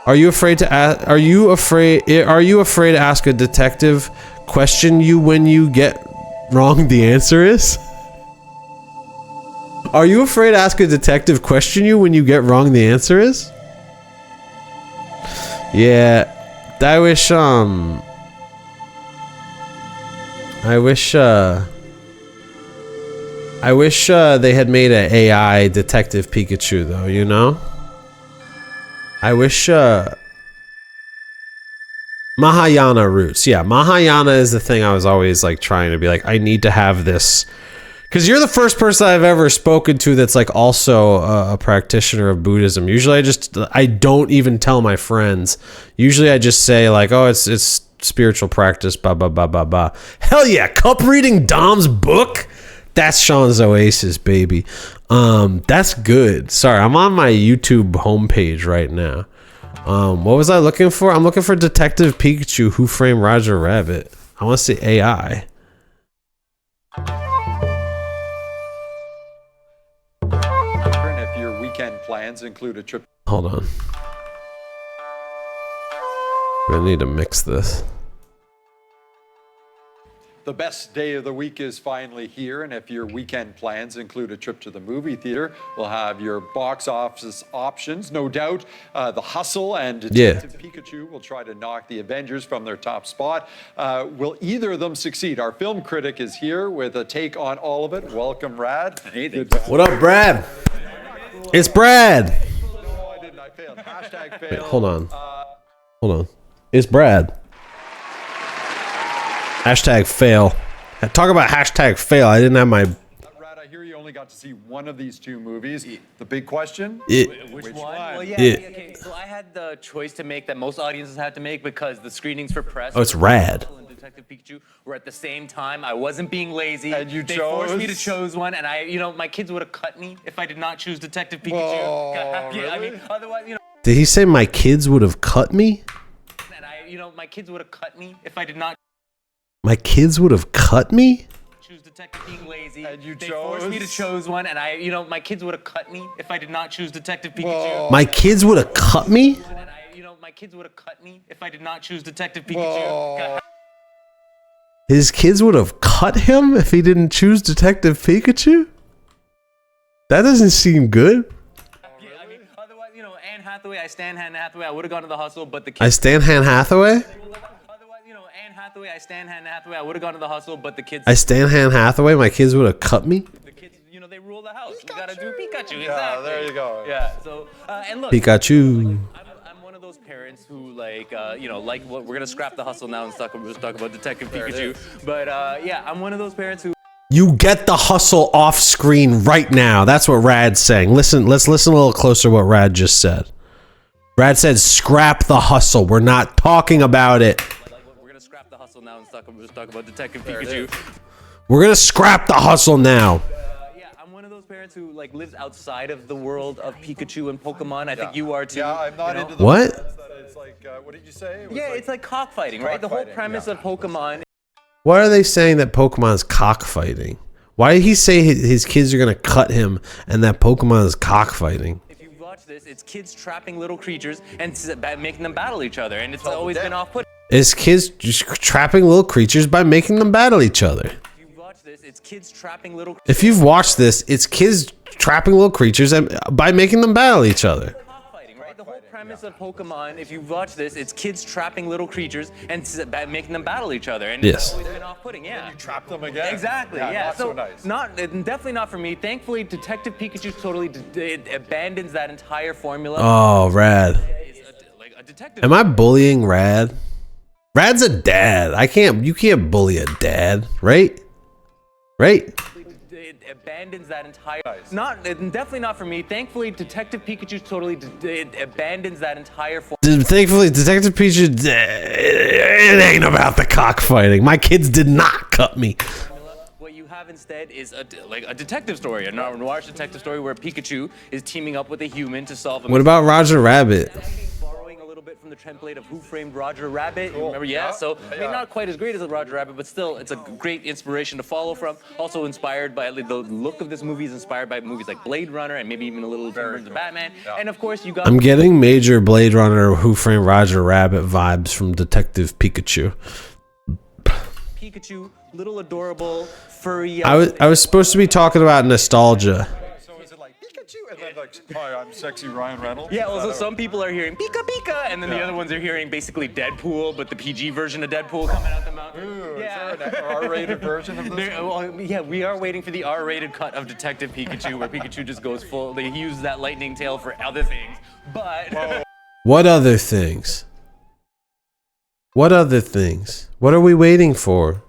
Are you afraid to ask? Are you afraid to ask a detective question you when you get wrong the answer is? Are you afraid to ask a detective question you when you get wrong the answer is? Yeah, I wish they had made an AI Detective Pikachu though, you know? I wish Mahayana roots. Yeah, Mahayana is the thing I was always like trying to be like, I need to have this. Because you're the first person I've ever spoken to that's like also a practitioner of Buddhism. Usually I don't even tell my friends. Usually I just say like, oh, it's spiritual practice, blah, blah, blah, blah, blah. Hell yeah, cup reading Dom's book? That's Sean's Oasis, baby. That's good. Sorry, I'm on my YouTube homepage right now. What was I looking for? I'm looking for Detective Pikachu, Who Framed Roger Rabbit. I want to see AI. If your weekend plans include a trip. Hold on. I need to mix this. The best day of the week is finally here, and if your weekend plans include a trip to the movie theater, we'll have your box office options. No doubt, The Hustle and Detective Pikachu will try to knock the Avengers from their top spot. Will either of them succeed? Our film critic is here with a take on all of it. Welcome, Rad. Hey, what up, Brad? It's Brad. No, I didn't. I failed. Hashtag fail. Wait, hold on. Hold on. It's Brad. Hashtag fail. Talk about hashtag fail. I didn't have my... Rad, I hear you only got to see one of these two movies. The big question? Which one? Well, yeah, okay. So I had the choice to make that most audiences had to make because the screenings for press... Oh, it's Rad. ...and Detective Pikachu were at the same time. I wasn't being lazy. And you They chose? forced me to choose one, and my kids would have cut me if I did not choose Detective Pikachu. Whoa, Yeah, I really? mean, otherwise, Did he say my kids would have cut me? and my kids would have cut me if I did not My kids would have cut me? choose Detective being lazy. And you They chose? forced me to choose one, and my kids would have cut me if I did not choose Detective Pikachu. Whoa. My kids would have cut me? And my kids would have cut me if I did not choose Detective Pikachu. Whoa. His kids would have cut him if he didn't choose Detective Pikachu? That doesn't seem good. Yeah, I mean, otherwise, Anne Hathaway, I stand Anne Hathaway. I would have gone to the Hustle, but the kids. I stand Anne Hathaway? Otherwise, Anne Hathaway, I stand Anne Hathaway. I would have gone to the Hustle, but the kids. I stand Anne Hathaway? My kids would have cut me? The kids, they rule the house. We gotta do Pikachu. Yeah, Exactly. there you go. Yeah. So, and look. Pikachu. I'm one of those parents who like what we're gonna scrap the Hustle now and talk about Detective Pikachu. But yeah, I'm one of those parents who. You get the Hustle off screen right now. That's what Rad's saying. Listen, let's listen a little closer to what Rad just said. Rad said, scrap the Hustle. We're not talking about it. We're gonna scrap the Hustle now and talk about Detective Pikachu. We're going to scrap the Hustle now. Yeah, I'm one of those parents who lives outside of the world of Pikachu and Pokemon. I think you are too. Yeah, I'm not into the What? sense that it's like, what did you say? It was Yeah, it's like cockfighting, right? The whole cockfighting, premise yeah. of Pokemon. Why are they saying that Pokemon's cockfighting? Why did he say his kids are going to cut him and that Pokemon is cockfighting? If you watch this, it's kids trapping little creatures and making them battle each other, and it's always been off-putting. Is kids just trapping little creatures by making them battle each other? If you watch this, it's kids trapping little. If you've watched this, it's kids trapping little creatures and by making them battle each other. Cockfighting, right? The whole premise of Pokemon, if you watch this, it's kids trapping little creatures and making them battle each other. And Yes. it's always been off-putting, yeah. You trap them again? Exactly, yeah. Not so nice. Definitely not for me. Thankfully, Detective Pikachu totally it abandons that entire formula. Oh, Rad. Like a detective. Am I bullying Rad? Rad's a dad. You can't bully a dad, right? Right? It abandons that entire. Definitely not for me. Thankfully, Detective Pikachu totally it abandons that entire formula. Thankfully, Detective Pikachu, it ain't about the cockfighting. My kids did not cut me. What you have instead is a detective story, a noir detective story where Pikachu is teaming up with a human to solve a What about Roger Rabbit? borrowing a little bit from the template of Who Framed Roger Rabbit. Cool. Remember, yeah? Yeah. So, I mean, not quite as great as a Roger Rabbit, but still, it's a great inspiration to follow from. Also inspired by, the look of this movie is inspired by movies like Blade Runner and maybe even a little Tim of Batman. Yeah. And of course, you got... I'm getting major Blade Runner, Who Framed Roger Rabbit vibes from Detective Pikachu. Pikachu, little adorable, furry... I was supposed to be talking about nostalgia. So is it like Pikachu? And then like, hi, I'm sexy Ryan Reynolds? Yeah, also some people are hearing Pika Pika, and then the other ones are hearing basically Deadpool, but the PG version of Deadpool coming out the mountain. Ooh, Yeah. is there an R-rated version of this? Well, yeah, we are waiting for the R-rated cut of Detective Pikachu, where Pikachu just goes full. He uses that lightning tail for other things, but What other things? What other things? What are we waiting for?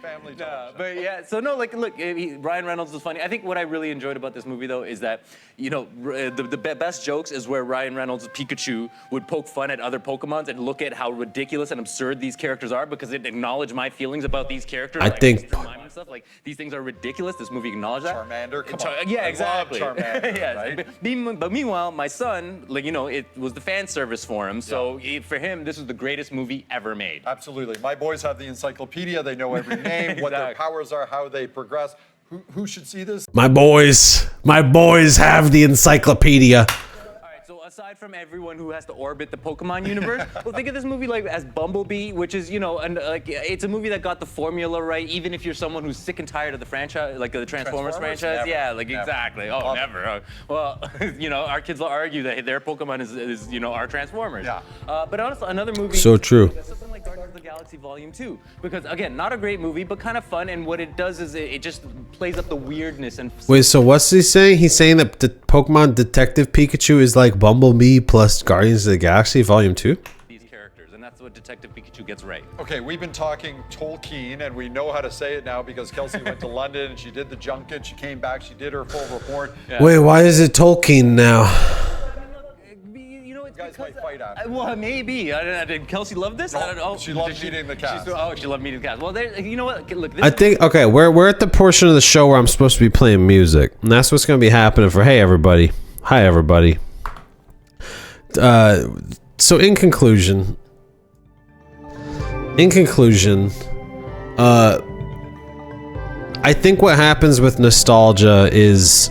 Family Nah, television. but yeah, so no, like, look, Ryan Reynolds was funny. I think what I really enjoyed about this movie, though, is that, you know, the best jokes is where Ryan Reynolds' Pikachu would poke fun at other Pokemons and look at how ridiculous and absurd these characters are, because it acknowledged my feelings about these characters. I like think- Mr. Mime and stuff. Like, these things are ridiculous. This movie acknowledged that. Charmander, come on. Yeah, I love exactly. Charmander, yeah, right? but meanwhile, my son, like, you know, it was the fan service for him. So for him, this was the greatest movie ever made. Absolutely. My boys have the encyclopedia. They know every name, what their Exactly. powers are, how they progress. Who should see this? My boys have the encyclopedia. All right, so aside from everyone who has to orbit the Pokemon universe, well, think of this movie like as Bumblebee, which is, you know, it's a movie that got the formula right, even if you're someone who's sick and tired of the franchise, like the Transformers franchise. Never. Yeah, like Never. exactly. Oh, Love never. Well, you know, our kids will argue that their Pokemon is you know, our Transformers. Yeah. But honestly, another movie. So true. Something like Guardians of the Galaxy Volume 2, because again, not a great movie, but kind of fun. And what it does is it just plays up the weirdness and. Wait, so what's he saying? He's saying that the Pokemon Detective Pikachu is like Bumblebee plus Guardians of the Galaxy Volume 2? These characters, and that's what Detective Pikachu gets right. Okay, we've been talking Tolkien, and we know how to say it now because Kelsey went to London and she did the junket. She came back. She did her full report. Yeah. Wait, why is it Tolkien now? You know, it's You guys because, might fight after. well, maybe. Did Kelsey love this? I don't know. She loved Did meeting the cast. She loved meeting the cast. Well, you know what? Look, this I think, okay, we're at the portion of the show where I'm supposed to be playing music. And that's what's going to be happening for, hey, everybody. Hi, everybody. So in conclusion, I think what happens with nostalgia is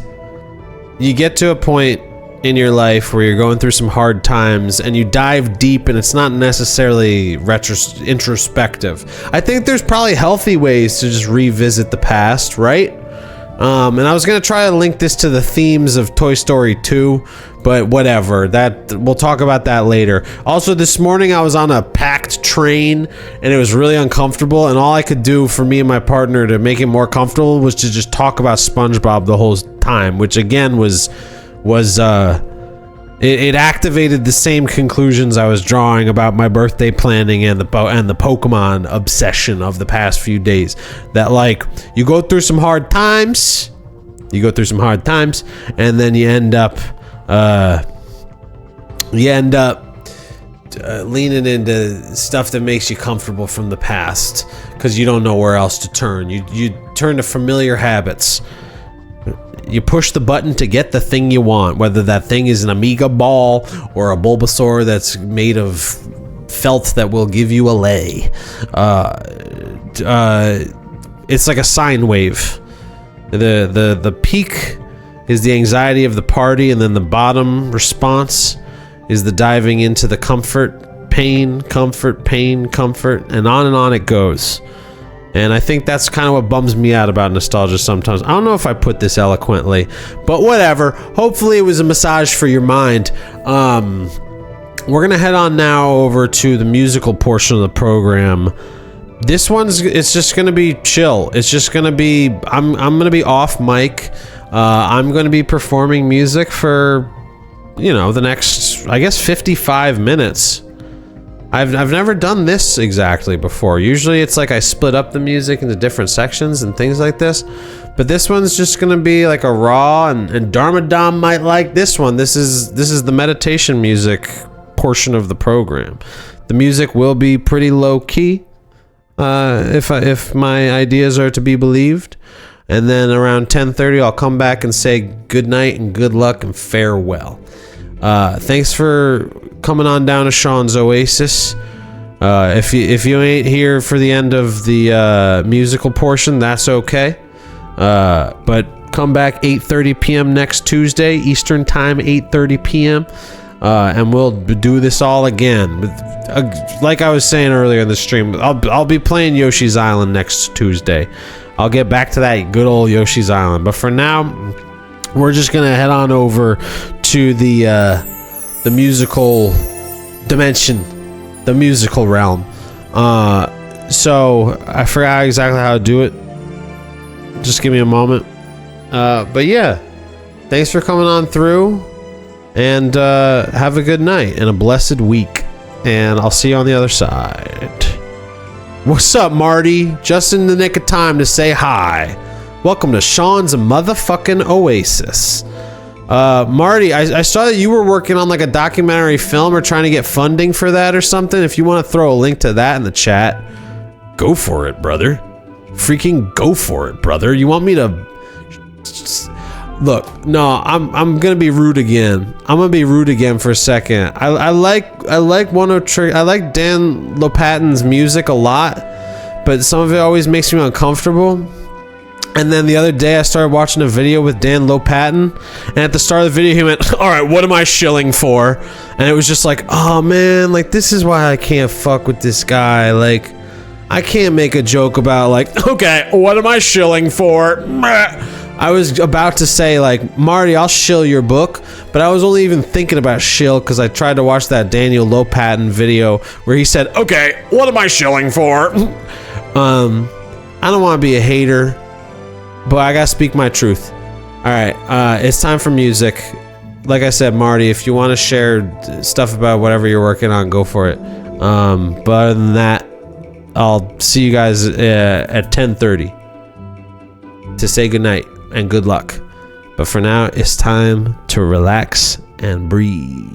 you get to a point in your life where you're going through some hard times and you dive deep, and it's not necessarily introspective. I think there's probably healthy ways to just revisit the past, right? And I was gonna try to link this to the themes of Toy Story 2, but whatever. That we'll talk about that later. Also, this morning I was on a packed train and it was really uncomfortable, and all I could do for me and my partner to make it more comfortable was to just talk about SpongeBob the whole time, which again it activated the same conclusions I was drawing about my birthday planning and the Pokemon obsession of the past few days. That, like, you go through some hard times, and then you end up leaning into stuff that makes you comfortable from the past because you don't know where else to turn. You turn to familiar habits. You push the button to get the thing you want, whether that thing is an Amiga ball or a Bulbasaur that's made of felt that will give you a lay. It's like a sine wave. The peak is the anxiety of the party, and then the bottom response is the diving into the comfort, pain, and on it goes. And I think that's kind of what bums me out about nostalgia sometimes. I don't know if I put this eloquently, but whatever. Hopefully it was a massage for your mind. We're going to head on now over to the musical portion of the program. This it's just going to be chill. It's just going to be, I'm going to be off mic. I'm going to be performing music for, the next, I guess, 55 minutes. I've never done this exactly before. Usually it's like I split up the music into different sections and things like this. But this one's just gonna be like a raw, and Darmadam might like this one. This is the meditation music portion of the program. The music will be pretty low key, if my ideas are to be believed. And then around 10:30 I'll come back and say good night and good luck and farewell. Thanks for coming on down to Sean's Oasis. If you ain't here for the end of the musical portion, that's okay. But come back 8:30 p.m. next Tuesday, Eastern Time, 8:30 p.m. And we'll do this all again. Like I was saying earlier in the stream, I'll be playing Yoshi's Island next Tuesday. I'll get back to that good old Yoshi's Island. But for now, we're just gonna head on over to the musical dimension, the musical realm. So I forgot exactly how to do it. Just give me a moment. But yeah, thanks for coming on through, and have a good night and a blessed week. And I'll see you on the other side. What's up, Marty? Just in the nick of time to say hi. Welcome to Sean's motherfucking Oasis. Marty, I saw that you were working on like a documentary film or trying to get funding for that or something. If you want to throw a link to that in the chat, go for it, brother. Freaking go for it, brother. You want me to look? No, I'm gonna be rude again. I'm gonna be rude again for a second. I like I like Dan Lopatin's music a lot, but some of it always makes me uncomfortable. And then the other day I started watching a video with Dan Lopatin, and at the start of the video he went, all right, what am I shilling for? And it was just like, oh man, like this is why I can't fuck with this guy. Like I can't make a joke about like, okay, what am I shilling for? I was about to say like, Marty, I'll shill your book, but I was only even thinking about shill because I tried to watch that Daniel Lopatin video where he said, okay, what am I shilling for? I don't want to be a hater, but I gotta speak my truth. All right, it's time for music. Like I said, Marty, if you want to share stuff about whatever you're working on, go for it. But other than that, I'll see you guys at 10:30 to say goodnight and good luck. But for now, it's time to relax and breathe.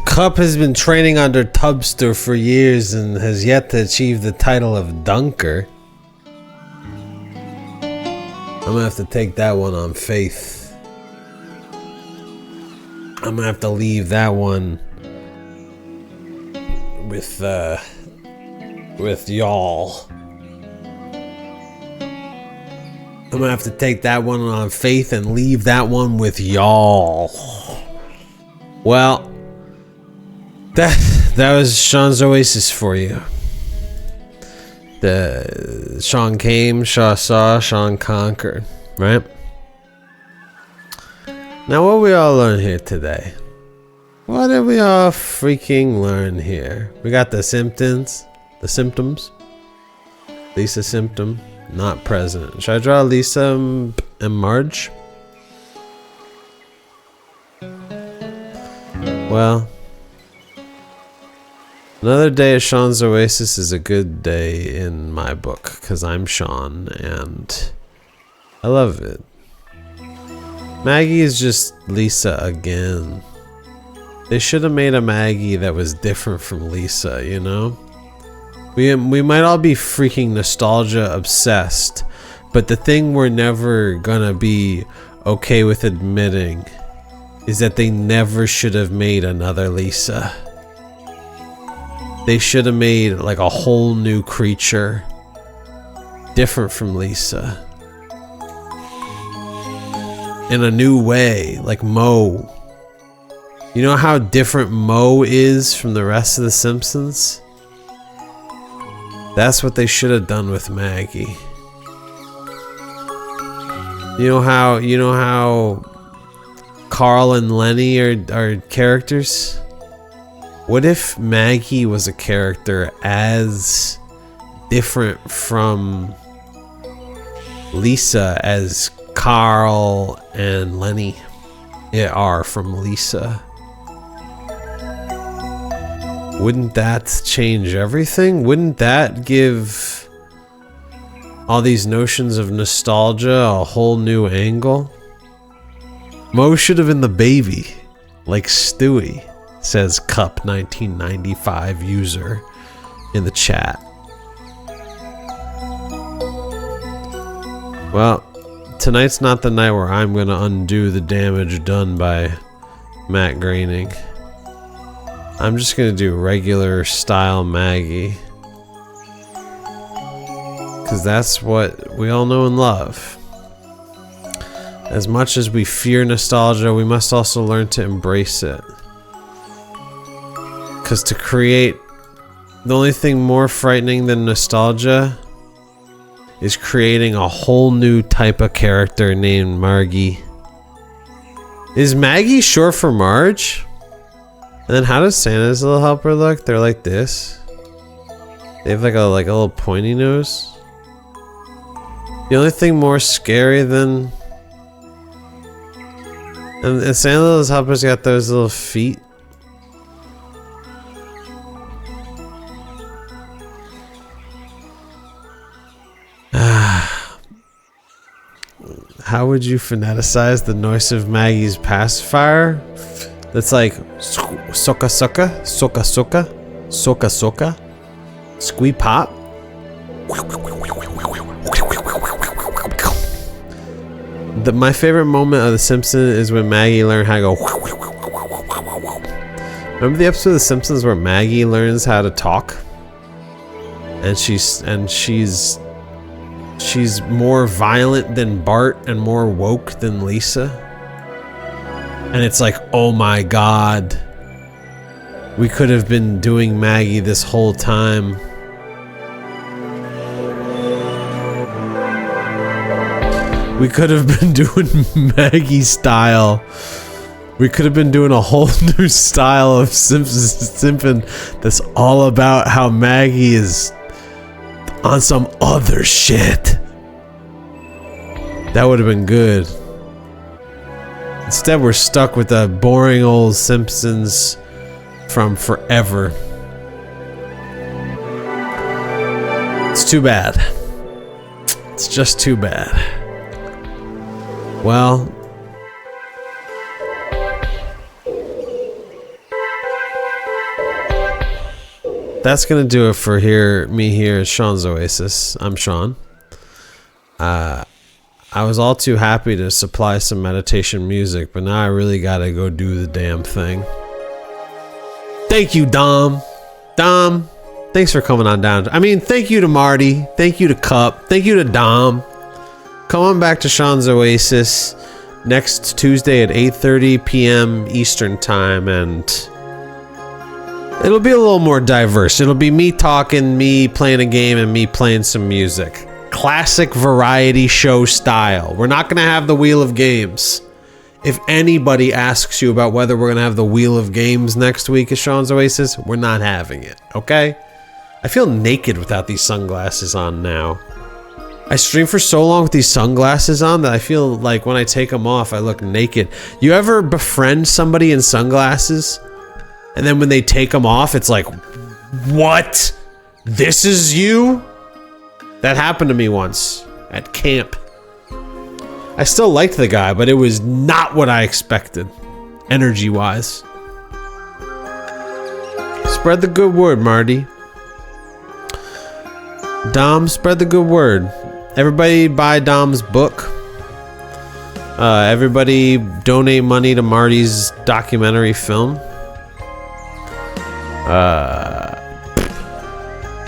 Cup has been training under Tubster for years and has yet to achieve the title of Dunker. I'm gonna have to take that one on faith. I'm gonna have to leave that one with y'all. I'm gonna have to take that one on faith and leave that one with y'all. Well, that was Sean's Oasis for you. The Sean came, Shaw saw, Sean conquered, right? Now what we all learn here today? What did we all freaking learn here? We got the symptoms. Lisa Symptom, not president. Should I draw Lisa and Marge? Well, another day at Sean's Oasis is a good day in my book, because I'm Sean, and I love it. Maggie is just Lisa again. They should have made a Maggie that was different from Lisa, you know? We might all be freaking nostalgia obsessed, but the thing we're never gonna be okay with admitting is that they never should have made another Lisa. They should have made like a whole new creature, different from Lisa, in a new way, like Mo. You know how different Mo is from the rest of the Simpsons? That's what they should have done with Maggie. You know how Carl and Lenny are characters? What if Maggie was a character as different from Lisa as Carl and Lenny are from Lisa? Wouldn't that change everything? Wouldn't that give all these notions of nostalgia a whole new angle? Mo should have been the baby, like Stewie, says Cup 1995 user in the chat. Well, tonight's not the night where I'm gonna undo the damage done by Matt Groening. I'm just gonna do regular style Maggie, because that's what we all know and love. As much as we fear nostalgia, we must also learn to embrace it. Because to create, the only thing more frightening than nostalgia is creating a whole new type of character named Margie. Is Maggie short for Marge? And then how does Santa's little helper look? They're like this. They have like a little pointy nose. The only thing more scary than... And Santa's little helper's got those little feet. How would you phoneticize the noise of Maggie's pacifier? That's like soka soka, soka soka, soka soka, squee pop. My favorite moment of The Simpsons is when Maggie learned how to go. Remember the episode of The Simpsons where Maggie learns how to talk? And she's more violent than Bart and more woke than Lisa. And it's like, oh my god, we could have been doing Maggie this whole time. We could have been doing Maggie style. We could have been doing a whole new style of Simpson that's all about how Maggie is on some other shit. That would have been good. Instead, we're stuck with the boring old Simpsons from forever. It's too bad. It's just too bad. Well, that's gonna do it for me here at Sean's Oasis. I'm Sean. I was all too happy to supply some meditation music, but now I really gotta go do the damn thing. Thank you, Dom. Dom, thanks for coming on down. I mean, thank you to Marty. Thank you to Cup. Thank you to Dom. Come on back to Sean's Oasis next Tuesday at 8:30 p.m. Eastern Time, and it'll be a little more diverse. It'll be me talking, me playing a game, and me playing some music. Classic variety show style. We're not going to have the Wheel of Games. If anybody asks you about whether we're going to have the Wheel of Games next week at Sean's Oasis, we're not having it, okay? I feel naked without these sunglasses on now. I stream for so long with these sunglasses on that I feel like when I take them off, I look naked. You ever befriend somebody in sunglasses? And then when they take them off, it's like, what? This is you? That happened to me once at camp. I still liked the guy, but it was not what I expected, energy-wise. Spread the good word, Marty. Dom, spread the good word. Everybody buy Dom's book. Everybody donate money to Marty's documentary film.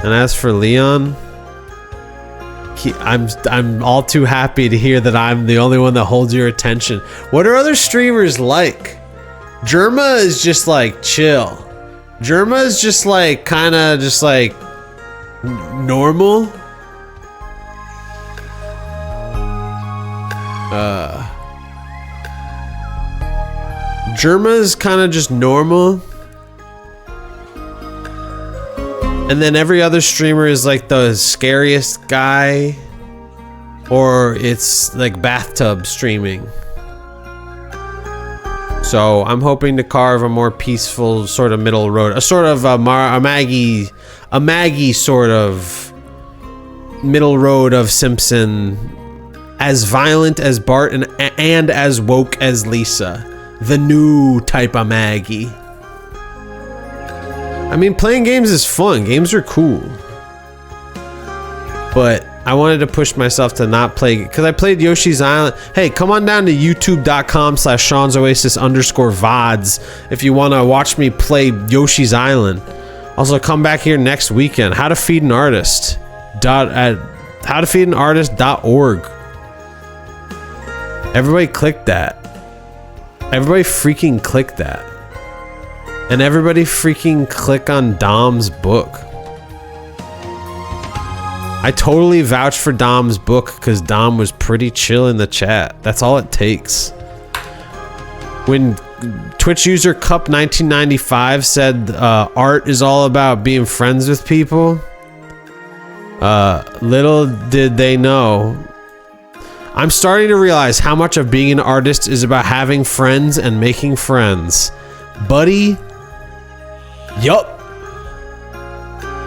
And as for Leon, I'm all too happy to hear that I'm the only one that holds your attention. What are other streamers like? Germa is just like chill. Germa is just like kind of just like normal. Germa is kind of just normal. And then every other streamer is like the scariest guy, or it's like bathtub streaming. So I'm hoping to carve a more peaceful sort of middle road, a sort of a Maggie sort of middle road of Simpson, as violent as Bart and as woke as Lisa, the new type of Maggie. I mean, playing games is fun. Games are cool. But I wanted to push myself to not play, because I played Yoshi's Island. Hey, come on down to youtube.com/Sean'sOasis_VODs if you want to watch me play Yoshi's Island. Also, come back here next weekend. How to Feed an Artist. At howtofeedanartist.org. Everybody click that. Everybody freaking click that. And everybody freaking click on Dom's book. I totally vouch for Dom's book because Dom was pretty chill in the chat. That's all it takes. When Twitch user Cup1995 said art is all about being friends with people, little did they know. I'm starting to realize how much of being an artist is about having friends and making friends. Buddy, yup.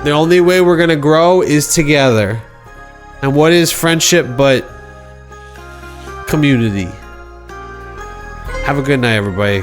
The only way we're gonna grow is together. And what is friendship but community? Have a good night, everybody.